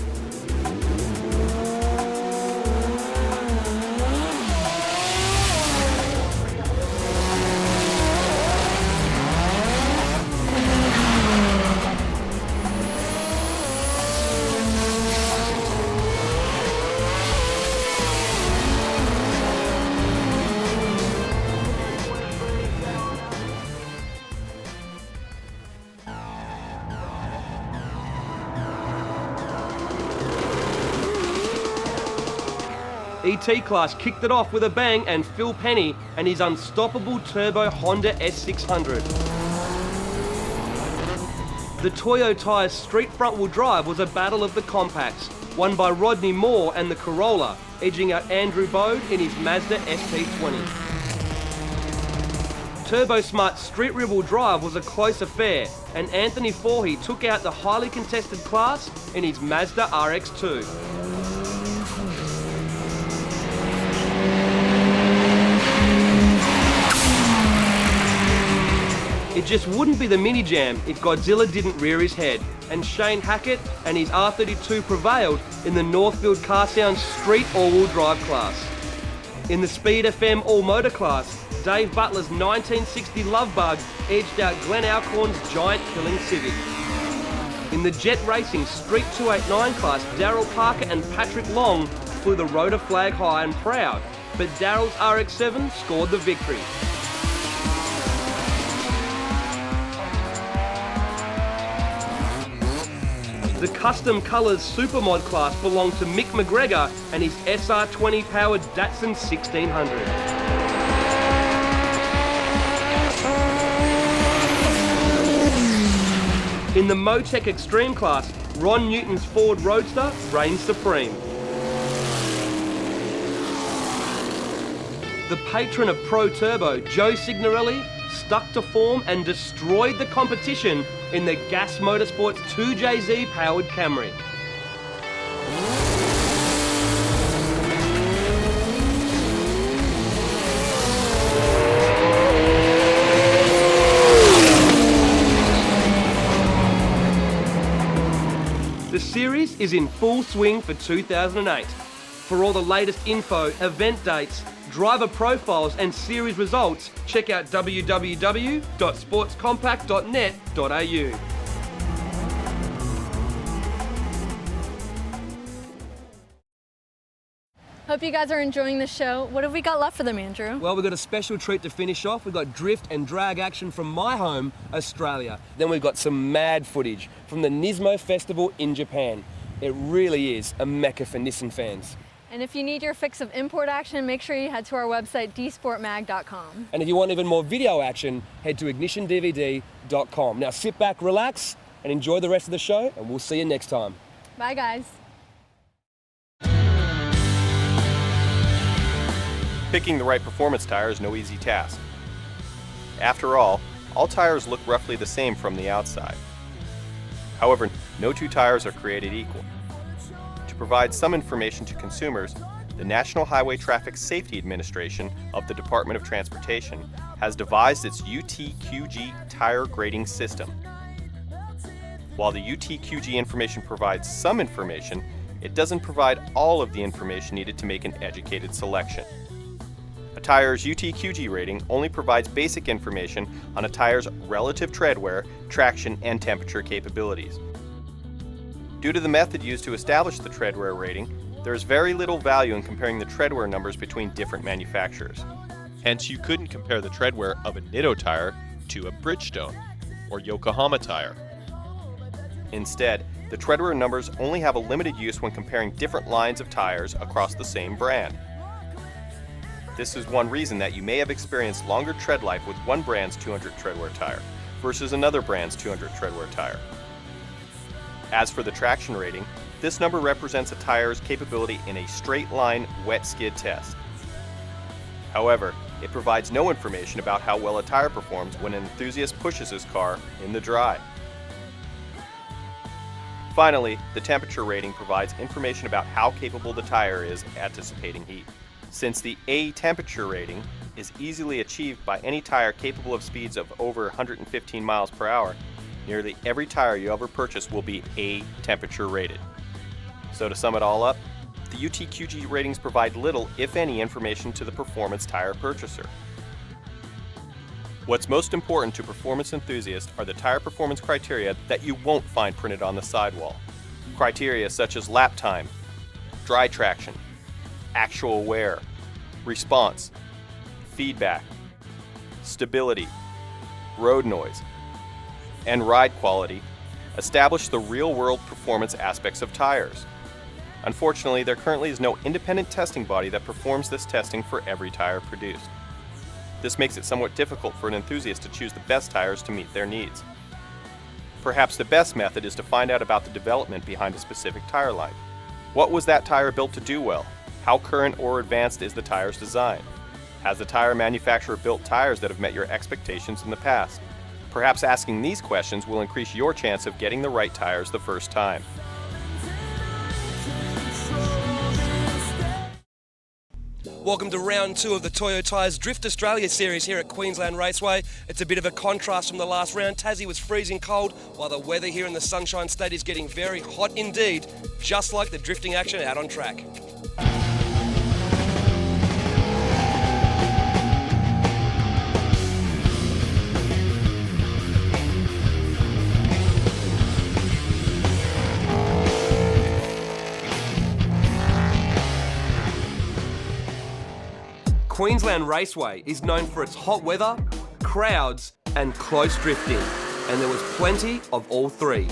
ET Class kicked it off with a bang, and Phil Penny and his unstoppable turbo Honda S600. The Toyo Tyres Street front-wheel drive was a battle of the compacts, won by Rodney Moore and the Corolla, edging out Andrew Bode in his Mazda SP20. Turbo Smart Street rear-wheel drive was a close affair, and Anthony Fahey took out the highly contested class in his Mazda RX-2. It just wouldn't be the Mini Jam if Godzilla didn't rear his head, and Shane Hackett and his R32 prevailed in the Northfield Car Sound Street all-wheel drive class. In the Speed FM all-motor class, Dave Butler's 1960 Love Bug edged out Glenn Alcorn's giant-killing Civic. In the Jet Racing Street 289 class, Darryl Parker and Patrick Long flew the rotor flag high and proud, but Darryl's RX-7 scored the victory. The Custom Colours Supermod class belonged to Mick McGregor and his SR20 powered Datsun 1600. In the Motec Extreme class, Ron Newton's Ford Roadster reigned supreme. The patron of Pro Turbo, Joe Signorelli, stuck to form and destroyed the competition in the Gas Motorsports 2JZ powered Camry. The series is in full swing for 2008. For all the latest info, event dates, driver profiles and series results, check out www.sportscompact.net.au. Hope you guys are enjoying the show. What have we got left for them, Andrew? Well, we've got a special treat to finish off. We've got drift and drag action from my home, Australia. Then we've got some mad footage from the Nismo Festival in Japan. It really is a mecca for Nissan fans. And if you need your fix of import action, make sure you head to our website, DSportMag.com. And if you want even more video action, head to ignitiondvd.com. Now sit back, relax, and enjoy the rest of the show, and we'll see you next time. Bye, guys. Picking the right performance tire is no easy task. After all tires look roughly the same from the outside. However, no two tires are created equal. To provide some information to consumers, the National Highway Traffic Safety Administration of the Department of Transportation has devised its UTQG tire grading system. While the UTQG information provides some information, it doesn't provide all of the information needed to make an educated selection. A tire's UTQG rating only provides basic information on a tire's relative tread wear, traction, and temperature capabilities. Due to the method used to establish the tread wear rating, there is very little value in comparing the tread wear numbers between different manufacturers. Hence, you couldn't compare the tread wear of a Nitto tire to a Bridgestone or Yokohama tire. Instead, the tread wear numbers only have a limited use when comparing different lines of tires across the same brand. This is one reason that you may have experienced longer tread life with one brand's 200 tread wear tire versus another brand's 200 tread wear tire. As for the traction rating, this number represents a tire's capability in a straight line wet skid test. However, it provides no information about how well a tire performs when an enthusiast pushes his car in the dry. Finally, the temperature rating provides information about how capable the tire is at dissipating heat. Since the A temperature rating is easily achieved by any tire capable of speeds of over 115 miles per hour, nearly every tire you ever purchase will be A temperature rated. So to sum it all up, the UTQG ratings provide little, if any, information to the performance tire purchaser. What's most important to performance enthusiasts are the tire performance criteria that you won't find printed on the sidewall. Criteria such as lap time, dry traction, actual wear, response, feedback, stability, road noise, and ride quality establish the real-world performance aspects of tires. Unfortunately, there currently is no independent testing body that performs this testing for every tire produced. This makes it somewhat difficult for an enthusiast to choose the best tires to meet their needs. Perhaps the best method is to find out about the development behind a specific tire line. What was that tire built to do well? How current or advanced is the tire's design? Has the tire manufacturer built tires that have met your expectations in the past? Perhaps asking these questions will increase your chance of getting the right tires the first time. Welcome to round 2 of the Toyo Tyres Drift Australia series here at Queensland Raceway. It's a bit of a contrast from the last round. Tassie was freezing cold, while the weather here in the Sunshine State is getting very hot indeed, just like the drifting action out on track. Queensland Raceway is known for its hot weather, crowds and close drifting, and there was plenty of all three.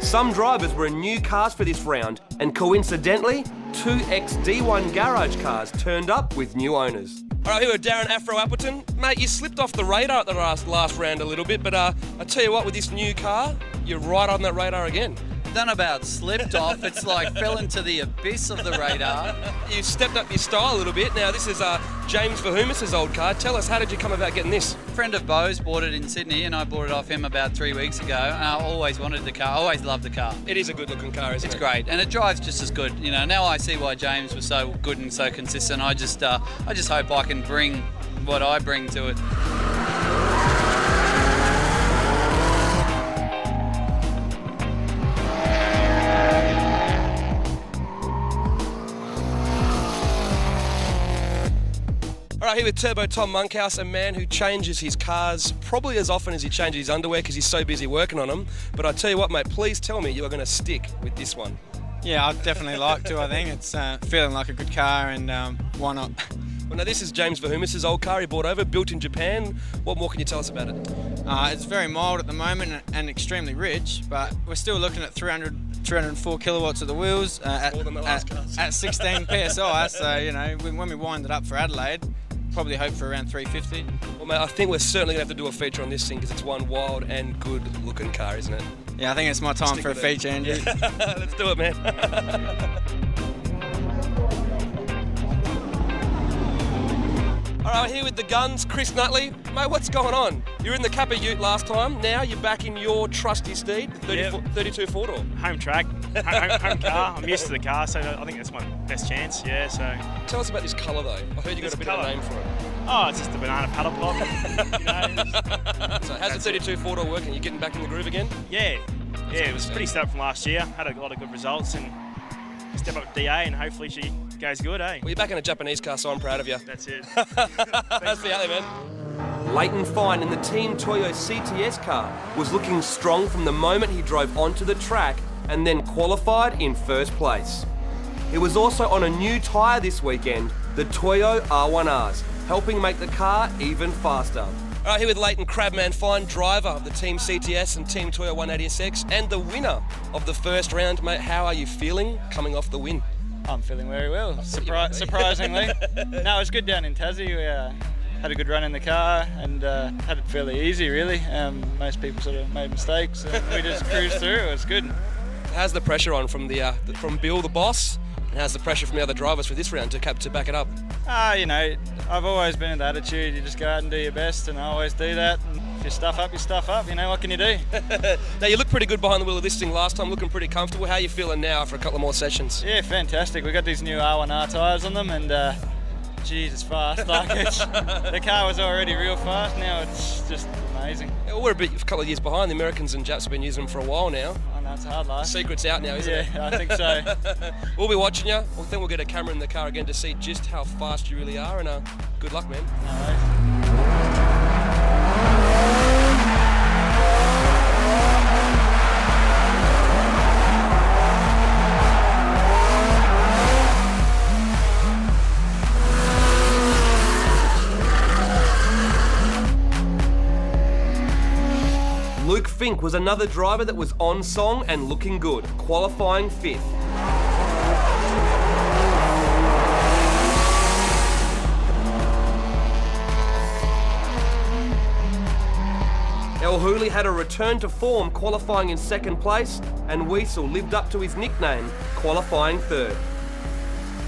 Some drivers were in new cars for this round, and coincidentally, 2 ex-D1 garage cars turned up with new owners. All right, here with Darren Afro Appleton. Mate, you slipped off the radar at the last round a little bit, but I tell you what, with this new car, you're right on that radar again. Don't know about slipped off, it's like fell into the abyss of the radar. You stepped up your style a little bit. Now, this is James Verhumis's old car. Tell us, how did you come about getting this? A friend of Bo's bought it in Sydney and I bought it off him about 3 weeks ago, and I always wanted the car, I always loved the car. It is a good looking car, isn't it? It's great, and it drives just as good. You know, now I see why James was so good and so consistent. I just hope I can bring what I bring to it. All right, here with Turbo Tom Monkhouse, a man who changes his cars probably as often as he changes his underwear because he's so busy working on them. But I tell you what, mate, please tell me you are going to stick with this one. Yeah, I'd definitely like to, I think. It's feeling like a good car, and why not? Well, now this is James Verhumis's old car he bought over, built in Japan. What more can you tell us about it? It's very mild at the moment and extremely rich, but we're still looking at 300 304 kilowatts at the wheels at 16 psi. So you know, when we wind it up for Adelaide, probably hope for around 350. Well, mate, I think we're certainly going to have to do a feature on this thing because it's one wild and good-looking car, isn't it? Yeah, I think it's my time Stick for a with feature, Andrew. Yeah. Let's do it, man. All right, we're here with the guns, Chris Nutley. Mate, what's going on? You were in the Kappa Ute last time. Now you're back in your trusty steed, the 32 four-door. Home track, home car. I'm used to the car, so I think that's my best chance. Yeah. So. Tell us about this colour, though. I heard you got a bit of a name for it. Oh, it's just a banana paddle pop. You know. So how's the 32 four-door working? You getting back in the groove again? Yeah. It was pretty stoked from last year. Had a lot of good results and step up DA, and hopefully she goes good, eh? Well, you're back in a Japanese car, so I'm proud of you. That's it. That's the other, man. Leighton Fine in the Team Toyo CTS car was looking strong from the moment he drove onto the track and then qualified in first place. He was also on a new tyre this weekend, the Toyo R1Rs, helping make the car even faster. All right, here with Leighton Crabman Fine, driver of the Team CTS and Team Toyo 180SX and the winner of the first round. Mate, how are you feeling coming off the win? I'm feeling very well, surprisingly. No, it was good down in Tassie. We had a good run in the car and had it fairly easy, really. Most people sort of made mistakes. We just cruised through. It was good. How's the pressure on from from Bill, the boss, and how's the pressure from the other drivers for this round to back it up? You know, I've always been in the attitude. You just go out and do your best, and I always do that. And if you stuff up, you stuff up. You know, what can you do? Now, you looked pretty good behind the wheel of this thing last time, looking pretty comfortable. How are you feeling now after a couple of more sessions? Yeah, fantastic. We got these new R1R tyres on them, and geez, it's fast. Like the car was already real fast. Now it's just amazing. Yeah, we're a couple of years behind. The Americans and Japs have been using them for a while now. I know, it's a hard life. The secret's out now, isn't it? Yeah, I think so. We'll be watching you. I think we'll get a camera in the car again to see just how fast you really are, and good luck, man. No worries. Luke Fink was another driver that was on song and looking good, qualifying 5th. El Hooley had a return to form, qualifying in 2nd place, and Weasel lived up to his nickname, qualifying 3rd.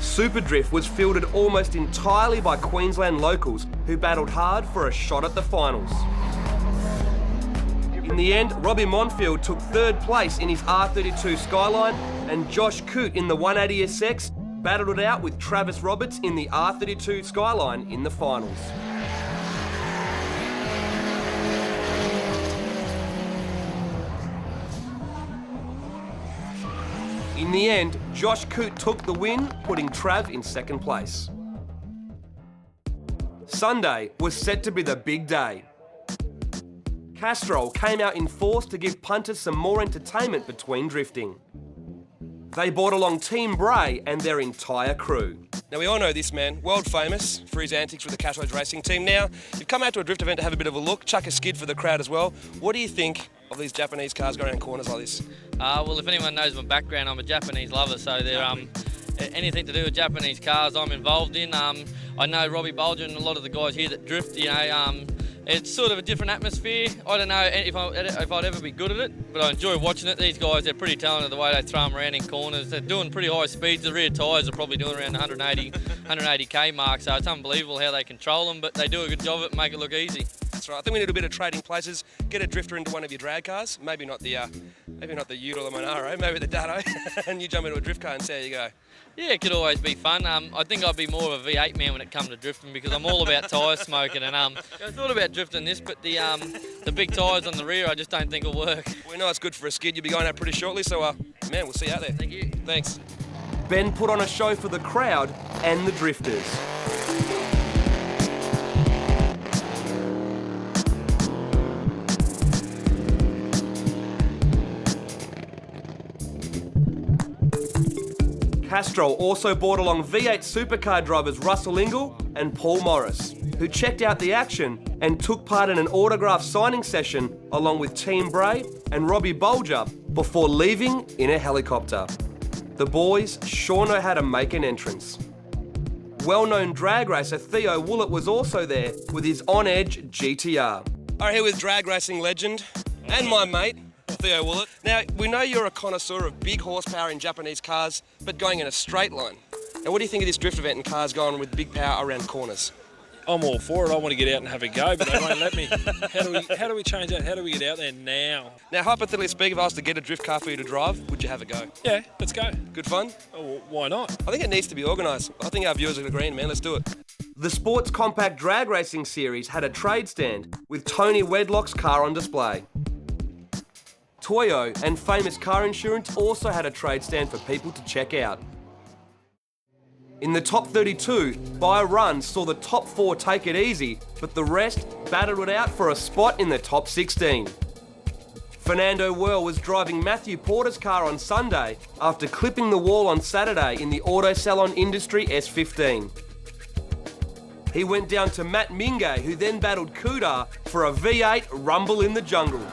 Superdrift was fielded almost entirely by Queensland locals who battled hard for a shot at the finals. In the end, Robbie Monfield took 3rd place in his R32 Skyline, and Josh Coote in the 180SX battled it out with Travis Roberts in the R32 Skyline in the finals. In the end, Josh Coote took the win, putting Trav in 2nd place. Sunday was set to be the big day. Castrol came out in force to give punters some more entertainment between drifting. They brought along Team Bray and their entire crew. Now, we all know this man, world famous for his antics with the Castrol's racing team. Now, you've come out to a drift event to have a bit of a look, chuck a skid for the crowd as well. What do you think of these Japanese cars going around corners like this? Well, if anyone knows my background, I'm a Japanese lover, so they're anything to do with Japanese cars I'm involved in. I know Robbie Bulger and a lot of the guys here that drift, you know, it's sort of a different atmosphere. I don't know if I'd ever be good at it, but I enjoy watching it. These guys, they're pretty talented the way they throw them around in corners. They're doing pretty high speeds. The rear tyres are probably doing around the 180k mark, so it's unbelievable how they control them, but they do a good job of it and make it look easy. That's right. I think we need a bit of trading places. Get a drifter into one of your drag cars. Maybe not the Ute or the Monaro, maybe the Dado, and you jump into a drift car and see how you go. Yeah, it could always be fun. I think I'd be more of a V8 man when it comes to drifting because I'm all about tyre smoking. And I thought about drifting this, but the big tyres on the rear I just don't think will work. We know it's good for a skid. You'll be going out pretty shortly, so man, we'll see you out there. Thank you. Thanks. Ben put on a show for the crowd and the drifters. Castrol also brought along V8 supercar drivers Russell Ingall and Paul Morris, who checked out the action and took part in an autograph signing session along with Team Bray and Robbie Bulger, before leaving in a helicopter. The boys sure know how to make an entrance. Well-known drag racer Theo Woolett was also there with his on-edge GTR. I'm here with drag racing legend and my mate, Theo Woolett. Now, we know you're a connoisseur of big horsepower in Japanese cars, but going in a straight line. Now, what do you think of this drift event and cars going with big power around corners? I'm all for it. I want to get out and have a go, but they won't let me. How do we change that? How do we get out there now? Now, hypothetically speaking, if I was to get a drift car for you to drive, would you have a go? Yeah, let's go. Good fun? Oh, well, why not? I think it needs to be organised. I think our viewers are agreeing, man. Let's do it. The Sports Compact Drag Racing Series had a trade stand with Tony Wedlock's car on display. Toyo and Famous Car Insurance also had a trade stand for people to check out. In the top 32, By Run saw the top 4 take it easy, but the rest battled it out for a spot in the top 16. Fernando Whirl was driving Matthew Porter's car on Sunday after clipping the wall on Saturday in the Auto Salon Industry S15. He went down to Matt Mingay, who then battled Kudar for a V8 Rumble in the Jungle.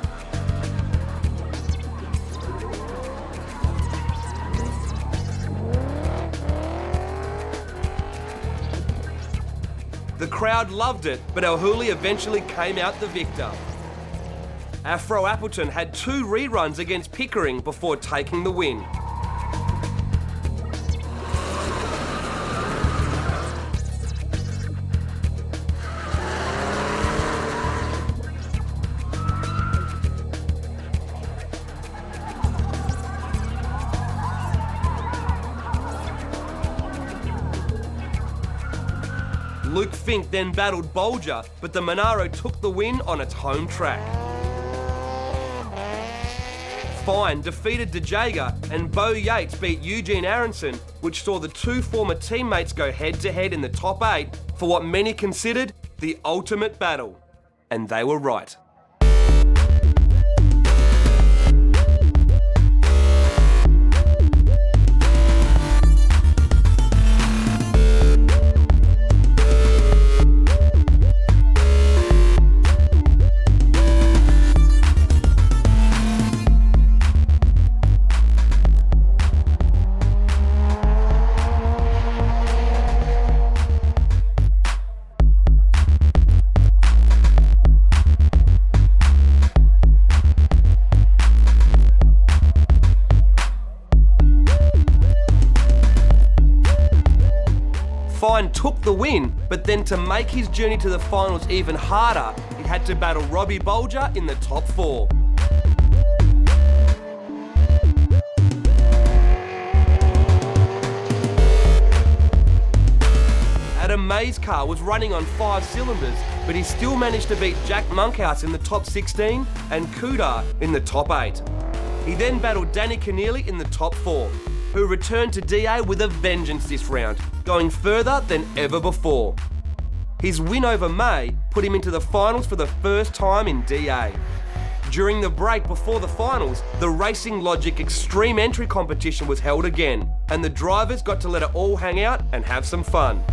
The crowd loved it, but El Hooli eventually came out the victor. Afro Appleton had 2 reruns against Pickering before taking the win. Luke Fink then battled Bolger, but the Monaro took the win on its home track. Fine defeated DeJager and Bo Yates beat Eugene Aronson, which saw the 2 former teammates go head-to-head in the top 8 for what many considered the ultimate battle. And they were right. Fine took the win, but then to make his journey to the finals even harder, he had to battle Robbie Bolger in the top 4. Adam May's car was running on 5 cylinders, but he still managed to beat Jack Monkhouse in the top 16 and Kudar in the top 8. He then battled Danny Keneally in the top 4, who returned to DA with a vengeance this round, going further than ever before. His win over May put him into the finals for the first time in DA. During the break before the finals, the Racing Logic Extreme Entry competition was held again, and the drivers got to let it all hang out and have some fun.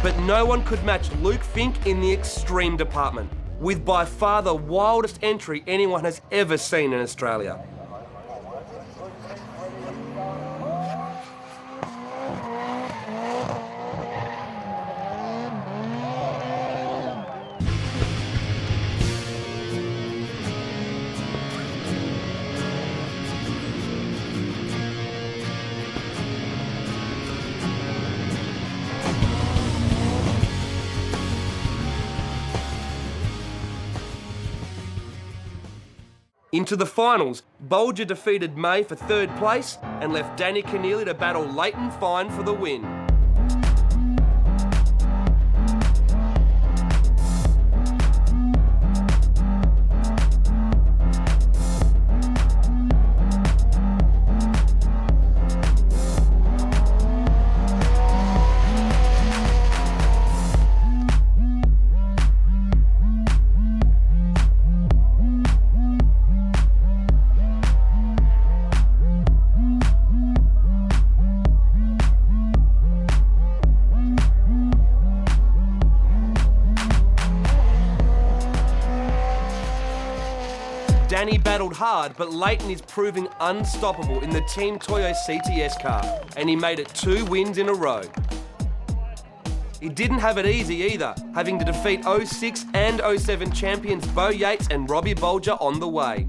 But no one could match Luke Fink in the extreme department, with by far the wildest entry anyone has ever seen in Australia. Into the finals, Bolger defeated May for 3rd place and left Danny Keneally to battle Leighton Fine for the win. Danny battled hard, but Leighton is proving unstoppable in the Team Toyo CTS car, and he made it 2 wins in a row. He didn't have it easy either, having to defeat 06 and 07 champions Bo Yates and Robbie Bolger on the way.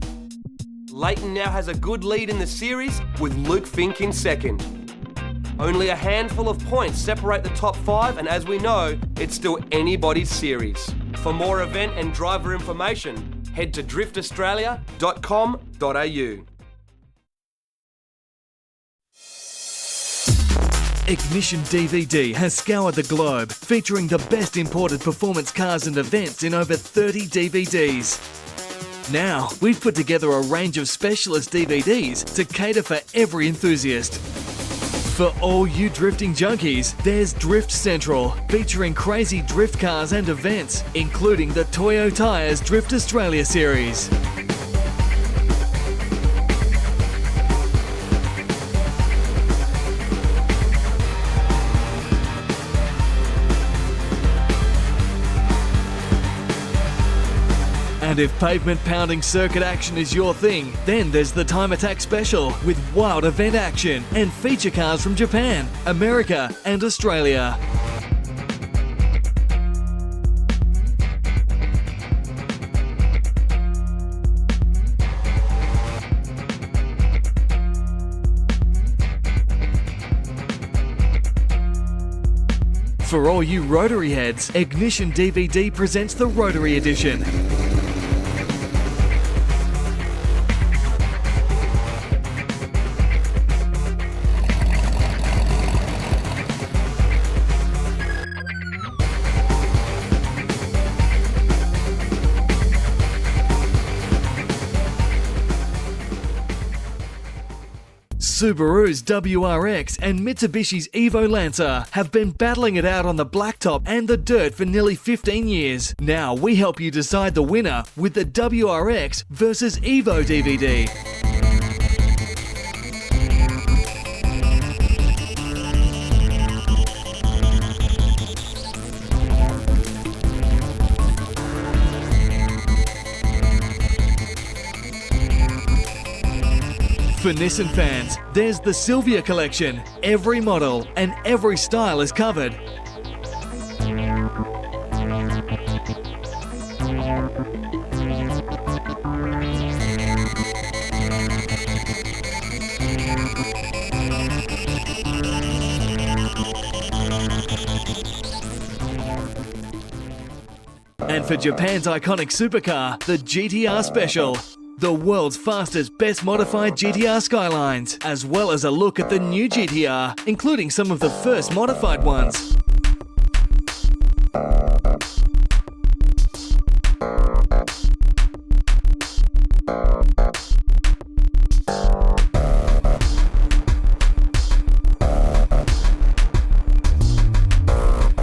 Leighton now has a good lead in the series, with Luke Fink in second. Only a handful of points separate the top 5, and as we know, it's still anybody's series. For more event and driver information, head to driftaustralia.com.au. Ignition DVD has scoured the globe, featuring the best imported performance cars and events in over 30 DVDs. Now, we've put together a range of specialist DVDs to cater for every enthusiast. For all you drifting junkies, there's Drift Central, featuring crazy drift cars and events, including the Toyo Tyres Drift Australia series. And if pavement-pounding circuit action is your thing, then there's the Time Attack Special with wild event action and feature cars from Japan, America and Australia. For all you rotary heads, Ignition DVD presents the Rotary Edition. Subaru's WRX and Mitsubishi's Evo Lancer have been battling it out on the blacktop and the dirt for nearly 15 years. Now we help you decide the winner with the WRX versus Evo DVD. For Nissan fans, there's the Silvia collection. Every model and every style is covered. And for Japan's iconic supercar, the GTR Special. The world's fastest, best modified GTR Skylines, as well as a look at the new GTR, including some of the first modified ones.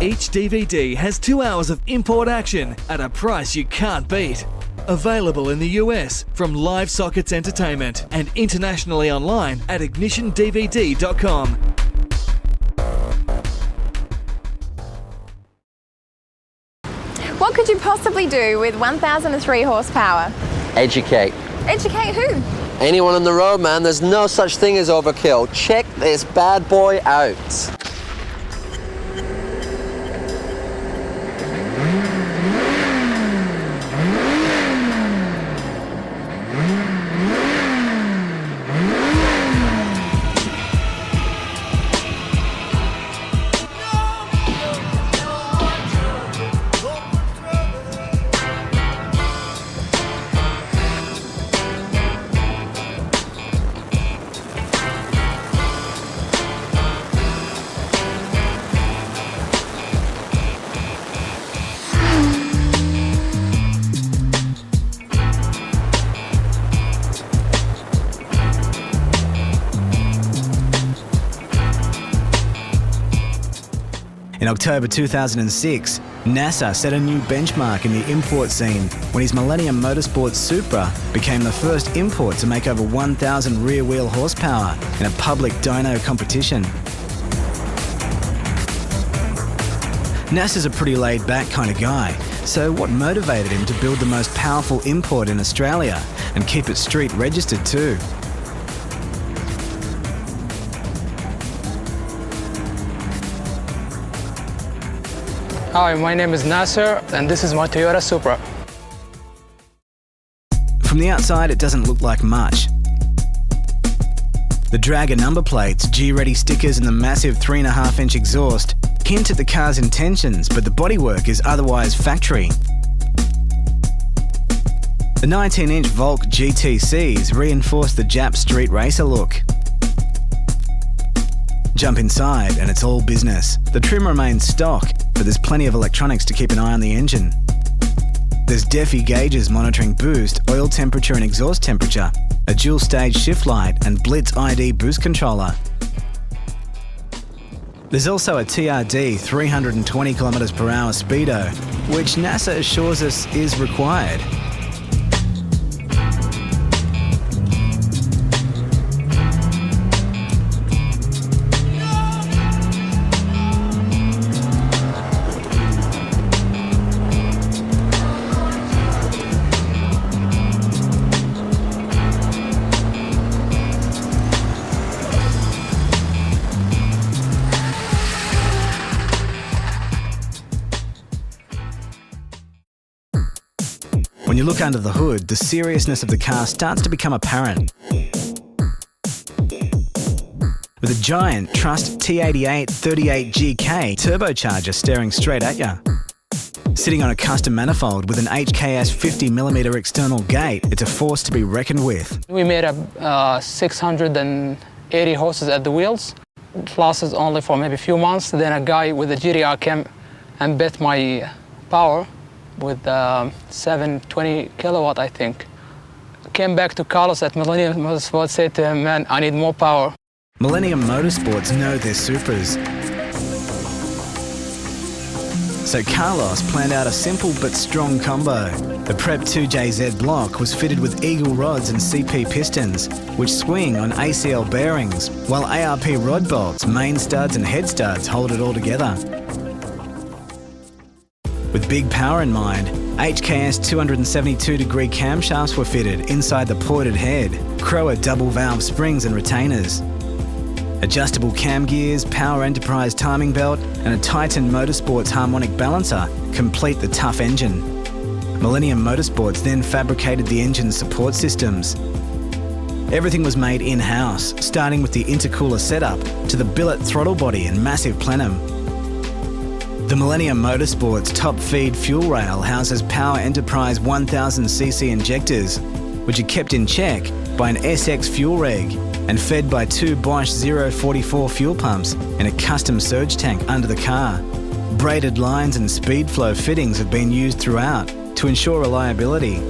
Each DVD has 2 hours of import action at a price you can't beat. Available in the US from Live Sockets Entertainment and internationally online at ignitiondvd.com. What could you possibly do with 1,003 horsepower? Educate. Educate who? Anyone on the road, man. There's no such thing as overkill. Check this bad boy out. In October 2006, NASA set a new benchmark in the import scene when his Millennium Motorsports Supra became the first import to make over 1,000 rear-wheel horsepower in a public dyno competition. NASA's a pretty laid-back kind of guy, So what motivated him to build the most powerful import in Australia and keep it street registered too? Hi, my name is Nasser and this is my Toyota Supra. From the outside, it doesn't look like much. The dragger number plates, G-ready stickers and the massive 3.5-inch exhaust hint at the car's intentions, but the bodywork is otherwise factory. The 19-inch Volk GTCs reinforce the Jap street racer look. Jump inside and it's all business. The trim remains stock, but there's plenty of electronics to keep an eye on the engine. There's DEFI gauges monitoring boost, oil temperature and exhaust temperature, a dual-stage shift light and Blitz ID boost controller. There's also a TRD 320 km/h speedo, which NASA assures us is required. When you look under the hood, the seriousness of the car starts to become apparent. With a giant Trust T88 38GK turbocharger staring straight at you. Sitting on a custom manifold with an HKS 50mm external gate, it's a force to be reckoned with. We made up 680 horses at the wheels. It lasted only for maybe a few months. Then a guy with a GTR came and bet my power with 720 kilowatt, I think. Came back to Carlos at Millennium Motorsports, said to him, man, I need more power. Millennium Motorsports know their Supras. So Carlos planned out a simple but strong combo. The Prep 2JZ block was fitted with Eagle rods and CP pistons, which swing on ACL bearings, while ARP rod bolts, main studs and head studs hold it all together. With big power in mind, HKS 272-degree camshafts were fitted inside the ported head, Crower double-valve springs and retainers. Adjustable cam gears, Power Enterprise timing belt and a Titan Motorsports harmonic balancer complete the tough engine. Millennium Motorsports then fabricated the engine's support systems. Everything was made in-house, starting with the intercooler setup to the billet throttle body and massive plenum. The Millennium Motorsports top feed fuel rail houses Power Enterprise 1000cc injectors, which are kept in check by an SX fuel reg and fed by two Bosch 044 fuel pumps in a custom surge tank under the car. Braided lines and speed flow fittings have been used throughout to ensure reliability.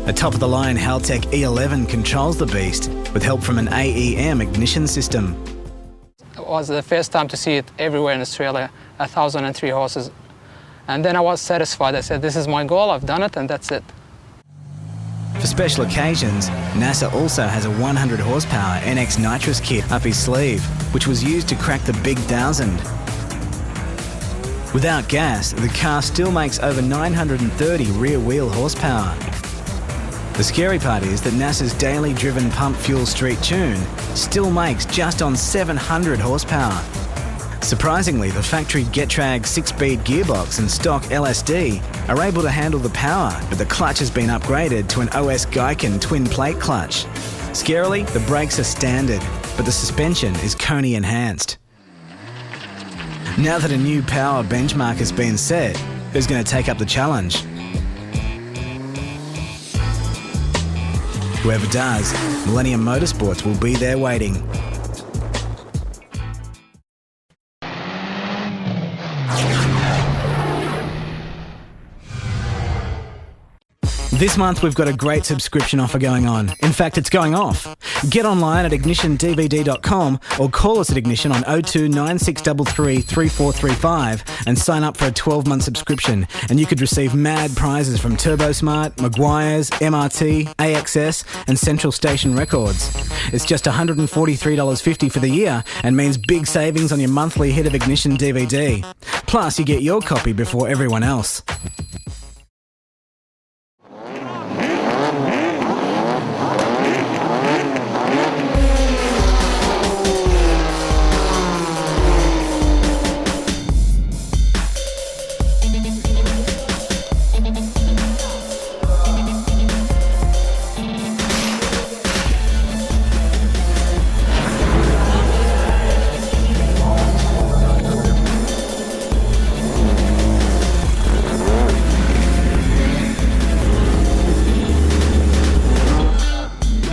A top-of-the-line Haltech E11 controls the beast with help from an AEM ignition system. It was the first time to see it everywhere in Australia, 1,003 horses. And then I was satisfied. I said, this is my goal, I've done it, and that's it. For special occasions, NASA also has a 100 horsepower NX nitrous kit up his sleeve, which was used to crack the Big 1000. Without gas, the car still makes over 930 rear-wheel horsepower. The scary part is that NASA's daily driven pump fuel street tune still makes just on 700 horsepower. Surprisingly, the factory Getrag 6-speed gearbox and stock LSD are able to handle the power, but the clutch has been upgraded to an OS Geiken twin-plate clutch. Scarily, the brakes are standard, but the suspension is Koni enhanced. Now that a new power benchmark has been set, who's going to take up the challenge? Whoever does, Millennium Motorsports will be there waiting. This month we've got a great subscription offer going on. In fact, it's going off. Get online at ignitiondvd.com or call us at Ignition on 02 9633 3435 and sign up for a 12-month subscription, and you could receive mad prizes from TurboSmart, Maguire's, MRT, AXS and Central Station Records. It's just $143.50 for the year and means big savings on your monthly hit of Ignition DVD. Plus, you get your copy before everyone else.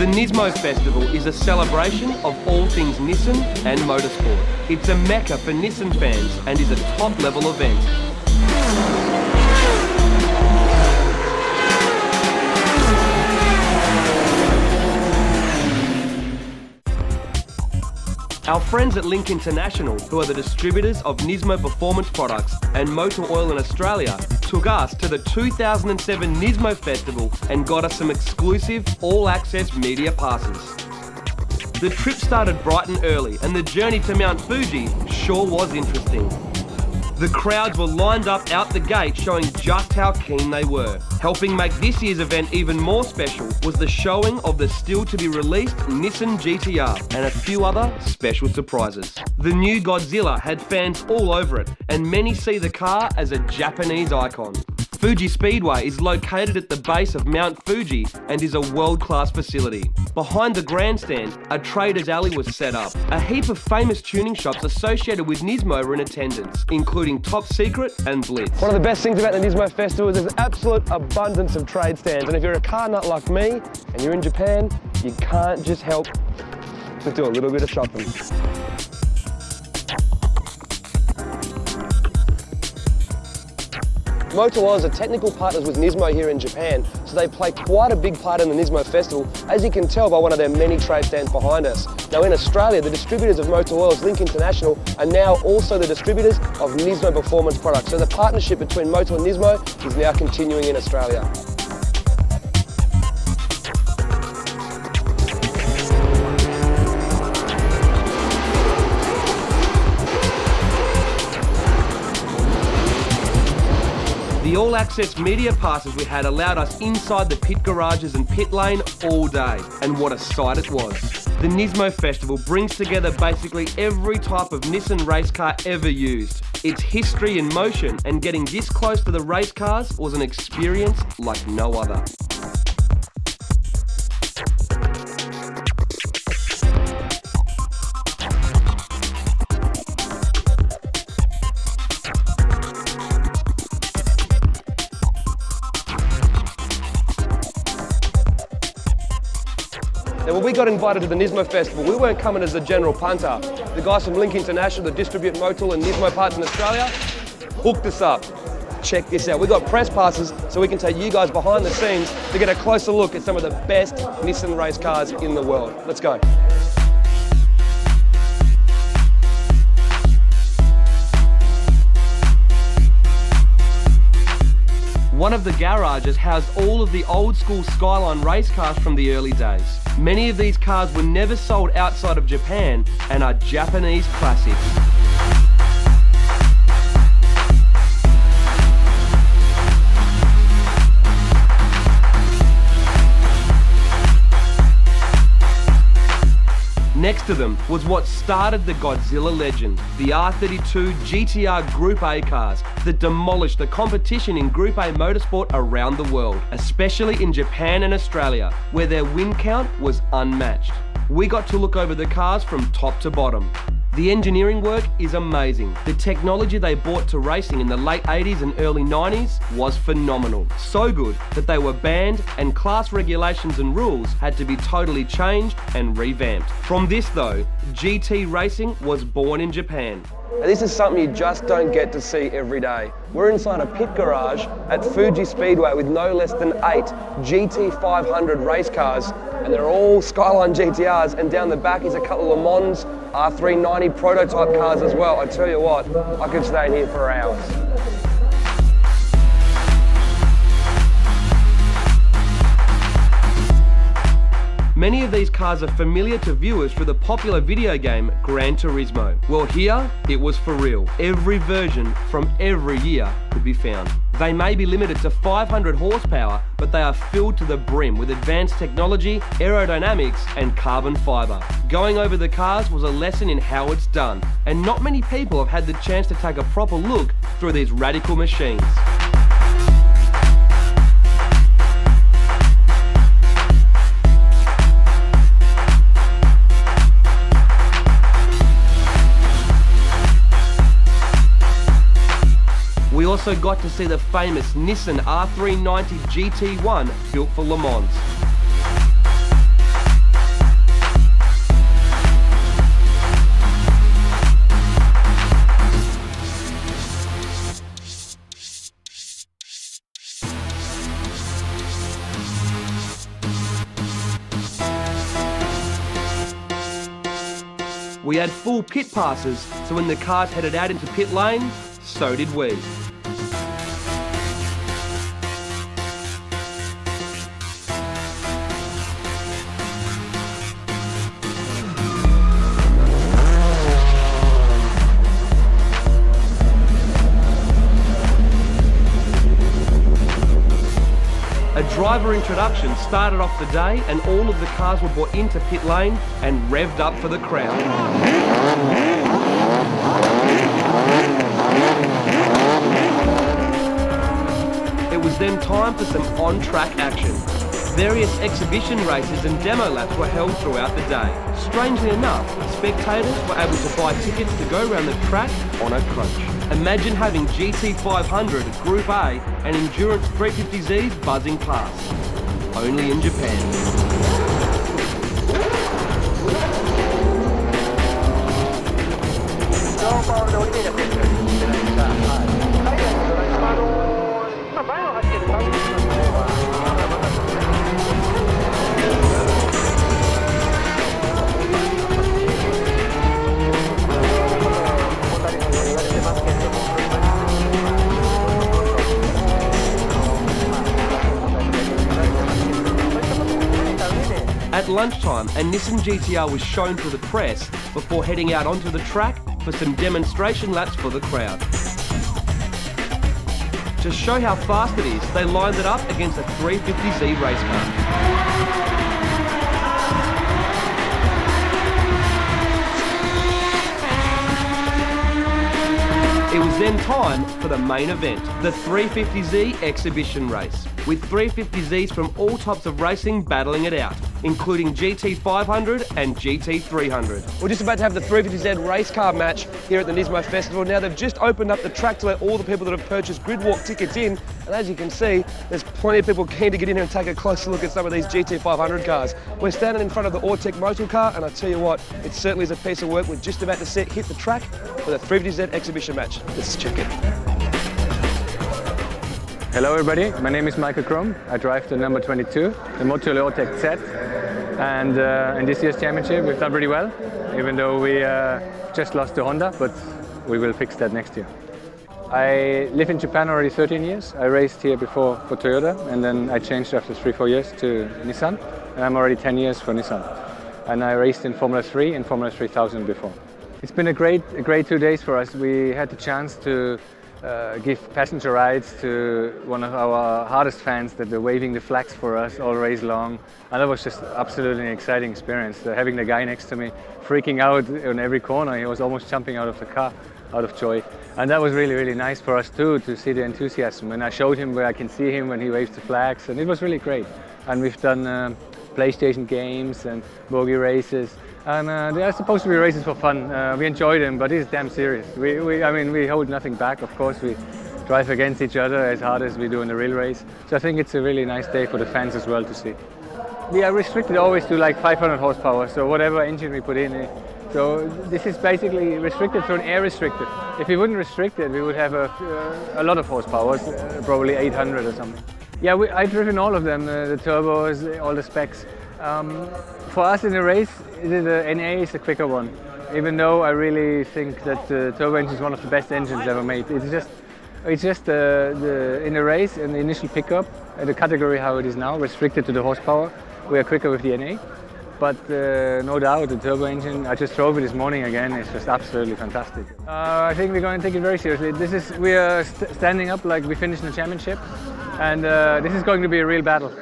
The Nismo Festival is a celebration of all things Nissan and motorsport. It's a mecca for Nissan fans and is a top-level event. Our friends at Link International, who are the distributors of Nismo Performance products and motor oil in Australia, took us to the 2007 Nismo Festival and got us some exclusive all-access media passes. The trip started bright and early, and the journey to Mount Fuji sure was interesting. The crowds were lined up out the gate, showing just how keen they were. Helping make this year's event even more special was the showing of the still-to-be-released Nissan GTR and a few other special surprises. The new Godzilla had fans all over it, and many see the car as a Japanese icon. Fuji Speedway is located at the base of Mount Fuji and is a world-class facility. Behind the grandstand, a trader's alley was set up. A heap of famous tuning shops associated with Nismo were in attendance, including Top Secret and Blitz. One of the best things about the Nismo Festival is there's an absolute abundance of trade stands, and if you're a car nut like me and you're in Japan, you can't just help but do a little bit of shopping. Motor Oils are technical partners with Nismo here in Japan, so they play quite a big part in the Nismo Festival, as you can tell by one of their many trade stands behind us. Now in Australia, the distributors of Motor Oils, Link International, are now also the distributors of Nismo Performance products. So the partnership between Motor and Nismo is now continuing in Australia. The all-access media passes we had allowed us inside the pit garages and pit lane all day, and what a sight it was. The Nismo Festival brings together basically every type of Nissan race car ever used. It's history in motion, and getting this close to the race cars was an experience like no other. Now, when we got invited to the Nismo Festival, we weren't coming as a general punter. The guys from Link International that distribute Motul and Nismo parts in Australia hooked us up. Check this out. We got press passes so we can take you guys behind the scenes to get a closer look at some of the best Nissan race cars in the world. Let's go. One of the garages housed all of the old school Skyline race cars from the early days. Many of these cars were never sold outside of Japan and are Japanese classics. Next to them was what started the Godzilla legend, the R32 GTR Group A cars that demolished the competition in Group A motorsport around the world, especially in Japan and Australia, where their win count was unmatched. We got to look over the cars from top to bottom. The engineering work is amazing. The technology they brought to racing in the late 80s and early 90s was phenomenal. So good that they were banned and class regulations and rules had to be totally changed and revamped. From this though, GT racing was born in Japan. Now, this is something you just don't get to see every day. We're inside a pit garage at Fuji Speedway with no less than 8 GT500 race cars, and they're all Skyline GTRs, and down the back is a couple of Le Mans R390 prototype cars as well. I tell you what, I could stay in here for hours. Many of these cars are familiar to viewers through the popular video game Gran Turismo. Well, here, it was for real. Every version from every year could be found. They may be limited to 500 horsepower, but they are filled to the brim with advanced technology, aerodynamics, and carbon fibre. Going over the cars was a lesson in how it's done, and not many people have had the chance to take a proper look through these radical machines. We also got to see the famous Nissan R390 GT1 built for Le Mans. We had full pit passes, so when the cars headed out into pit lane, so did we. A driver introduction started off the day and all of the cars were brought into pit lane and revved up for the crowd. It was then time for some on-track action. Various exhibition races and demo laps were held throughout the day. Strangely enough, spectators were able to buy tickets to go around the track on a crunch. Imagine having GT500 Group A and Endurance 350Zs buzzing past. Only in Japan. At lunchtime, a Nissan GTR was shown to the press before heading out onto the track for some demonstration laps for the crowd. To show how fast it is, they lined it up against a 350Z race car. It was then time for the main event, the 350Z exhibition race, with 350Zs from all types of racing battling it out, including GT500 and GT300. We're just about to have the 350Z race car match here at the Nismo Festival. Now they've just opened up the track to let all the people that have purchased gridwalk tickets in, and as you can see, there's plenty of people keen to get in here and take a closer look at some of these GT500 cars. We're standing in front of the Autech motor car, and I tell you what, it certainly is a piece of work. We're just about to hit the track for the 350Z exhibition match. Let's check it. Hello everybody, my name is Michael Krum. I drive the number 22, the Motul Autech Z. And in this year's championship we've done pretty well, even though we just lost to Honda, but we will fix that next year. I live in Japan already 13 years. I raced here before for Toyota, and then I changed after 3-4 years to Nissan. And I'm already 10 years for Nissan. And I raced in Formula 3 and Formula 3000 before. It's been a great 2 days for us. We had the chance to give passenger rides to one of our hardest fans that were waving the flags for us all race long. And that was just absolutely an exciting experience. Having the guy next to me freaking out on every corner, he was almost jumping out of the car, out of joy. And that was really, really nice for us too, to see the enthusiasm. And I showed him where I can see him when he waves the flags, and it was really great. And we've done PlayStation games and bogey races. And they are supposed to be races for fun. We enjoy them, but it's damn serious. I mean, we hold nothing back. Of course, we drive against each other as hard as we do in the real race. So I think it's a really nice day for the fans as well to see. We are restricted always to like 500 horsepower, so whatever engine we put in. So this is basically restricted to an air restricted. If we wouldn't restrict it, we would have a lot of horsepower, probably 800 or something. Yeah, I've driven all of them, the turbos, all the specs. For us in the race, the NA is a quicker one, even though I really think that the turbo engine is one of the best engines ever made. It's just in the race, in the initial pickup, the category how it is now, restricted to the horsepower, we are quicker with the NA. But no doubt, the turbo engine, I just drove it this morning again, it's just absolutely fantastic. I think we're going to take it very seriously. We are standing up like we finished the championship, and this is going to be a real battle.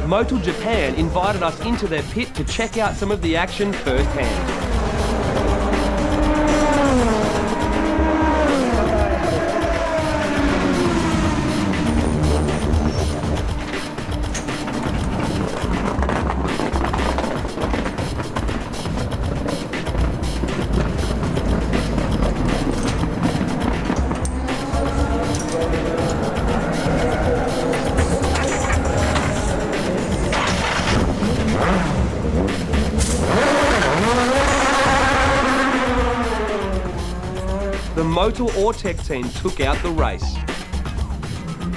Motul Japan invited us into their pit to check out some of the action firsthand. the Motor Ortec team took out the race.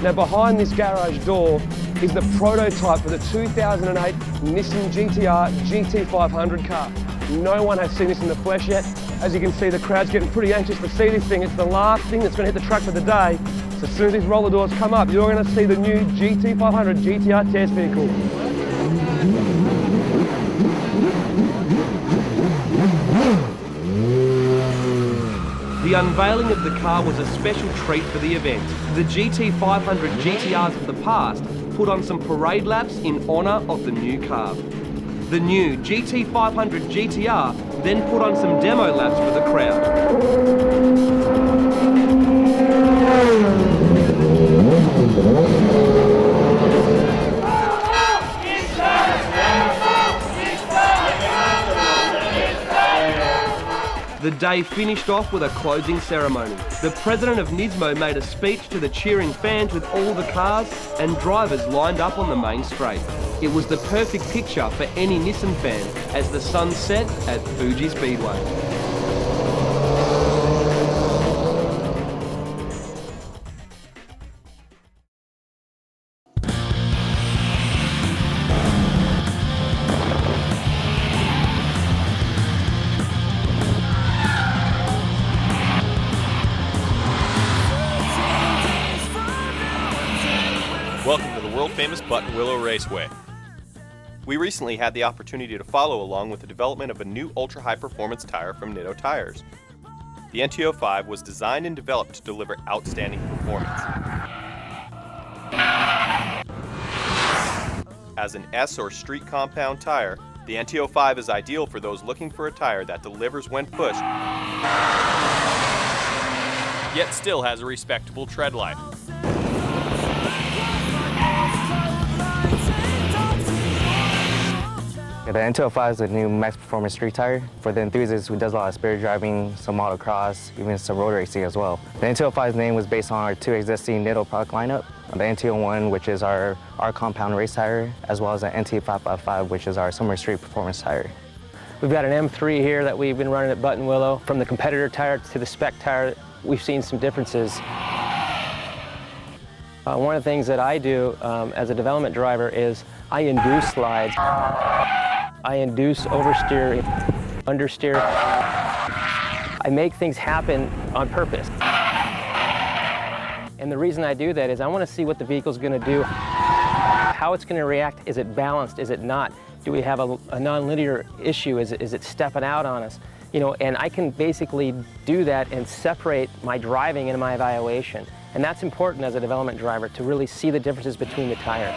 Now behind this garage door is the prototype for the 2008 Nissan GTR GT500 car. No one has seen this in the flesh yet. As you can see, the crowd's getting pretty anxious to see this thing. It's the last thing that's going to hit the track for the day. So as soon as these roller doors come up, you're going to see the new GT500 GTR test vehicle. The unveiling of the car was a special treat for the event. The GT500 GTRs of the past put on some parade laps in honour of the new car. The new GT500 GTR then put on some demo laps for the crowd. The day finished off with a closing ceremony. The president of Nismo made a speech to the cheering fans with all the cars and drivers lined up on the main straight. It was the perfect picture for any Nissan fan as the sun set at Fuji Speedway. Welcome to the world-famous Button Willow Raceway. We recently had the opportunity to follow along with the development of a new ultra-high-performance tire from Nitto Tires. The NTO5 was designed and developed to deliver outstanding performance. As an S or street compound tire, the NTO5 is ideal for those looking for a tire that delivers when pushed, yet still has a respectable tread life. The NTO5 is a new max performance street tire for the enthusiast who does a lot of spirit driving, some motocross, even some road racing as well. The NTO5's name was based on our two existing Nitto product lineup, the NTO1, which is our compound race tire, as well as the NT555, which is our summer street performance tire. We've got an M3 here that we've been running at Button Willow. From the competitor tire to the spec tire, we've seen some differences. One of the things that I do as a development driver is I induce slides. I induce oversteer, understeer. I make things happen on purpose. And the reason I do that is I want to see what the vehicle's going to do, how it's going to react. Is it balanced? Is it not? Do we have a non-linear issue? Is it stepping out on us? You know, and I can basically do that and separate my driving and my evaluation. And that's important as a development driver, to really see the differences between the tire.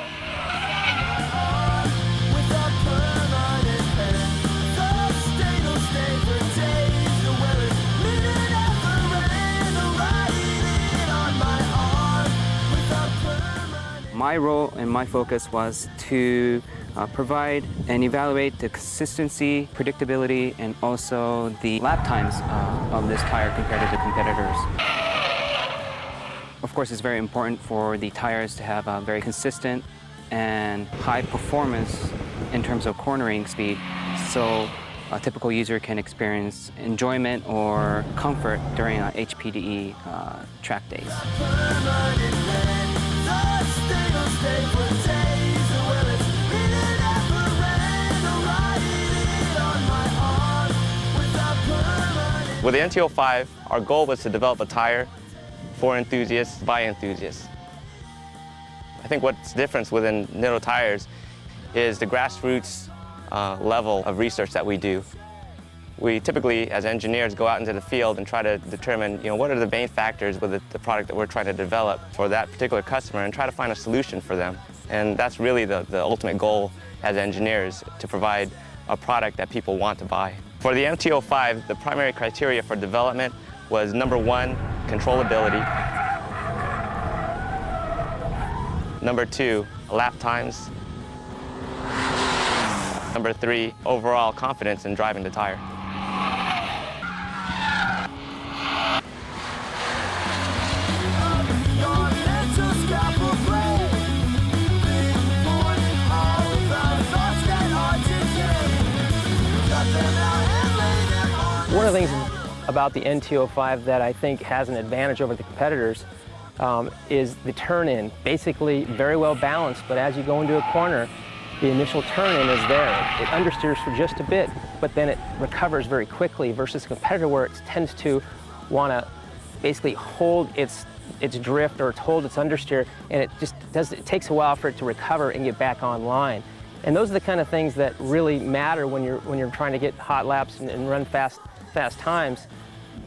My role and my focus was to provide and evaluate the consistency, predictability, and also the lap times of this tire compared to the competitors. Of course, it's very important for the tires to have a very consistent and high performance in terms of cornering speed, so a typical user can experience enjoyment or comfort during HPDE track days. With the NTO5, our goal was to develop a tire for enthusiasts by enthusiasts. I think what's different within Nitto Tires is the grassroots level of research that we do. We typically, as engineers, go out into the field and try to determine, what are the main factors with the product that we're trying to develop for that particular customer, and try to find a solution for them. And that's really the ultimate goal as engineers, to provide a product that people want to buy. For the NTO5, the primary criteria for development was number 1, controllability. Number 2, lap times. Number 3, overall confidence in driving the tire. One of the things about the NT05 that I think has an advantage over the competitors is the turn-in. Basically very well balanced, but as you go into a corner, the initial turn-in is there. It understeers for just a bit, but then it recovers very quickly versus a competitor where it tends to want to basically hold its drift or hold its understeer, and it takes a while for it to recover and get back online. And those are the kind of things that really matter when you're trying to get hot laps and run fast times.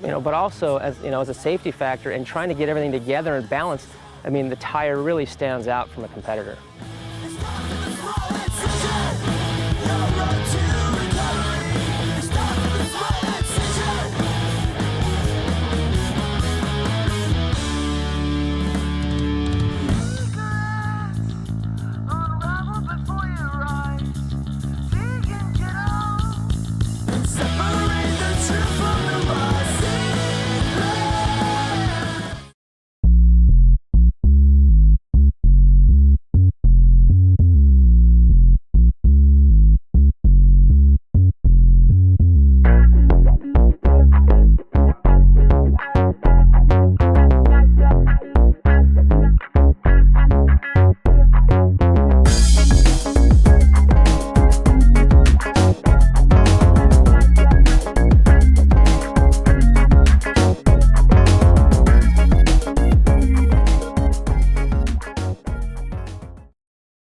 But also as a safety factor and trying to get everything together and balanced, I mean, the tire really stands out from a competitor.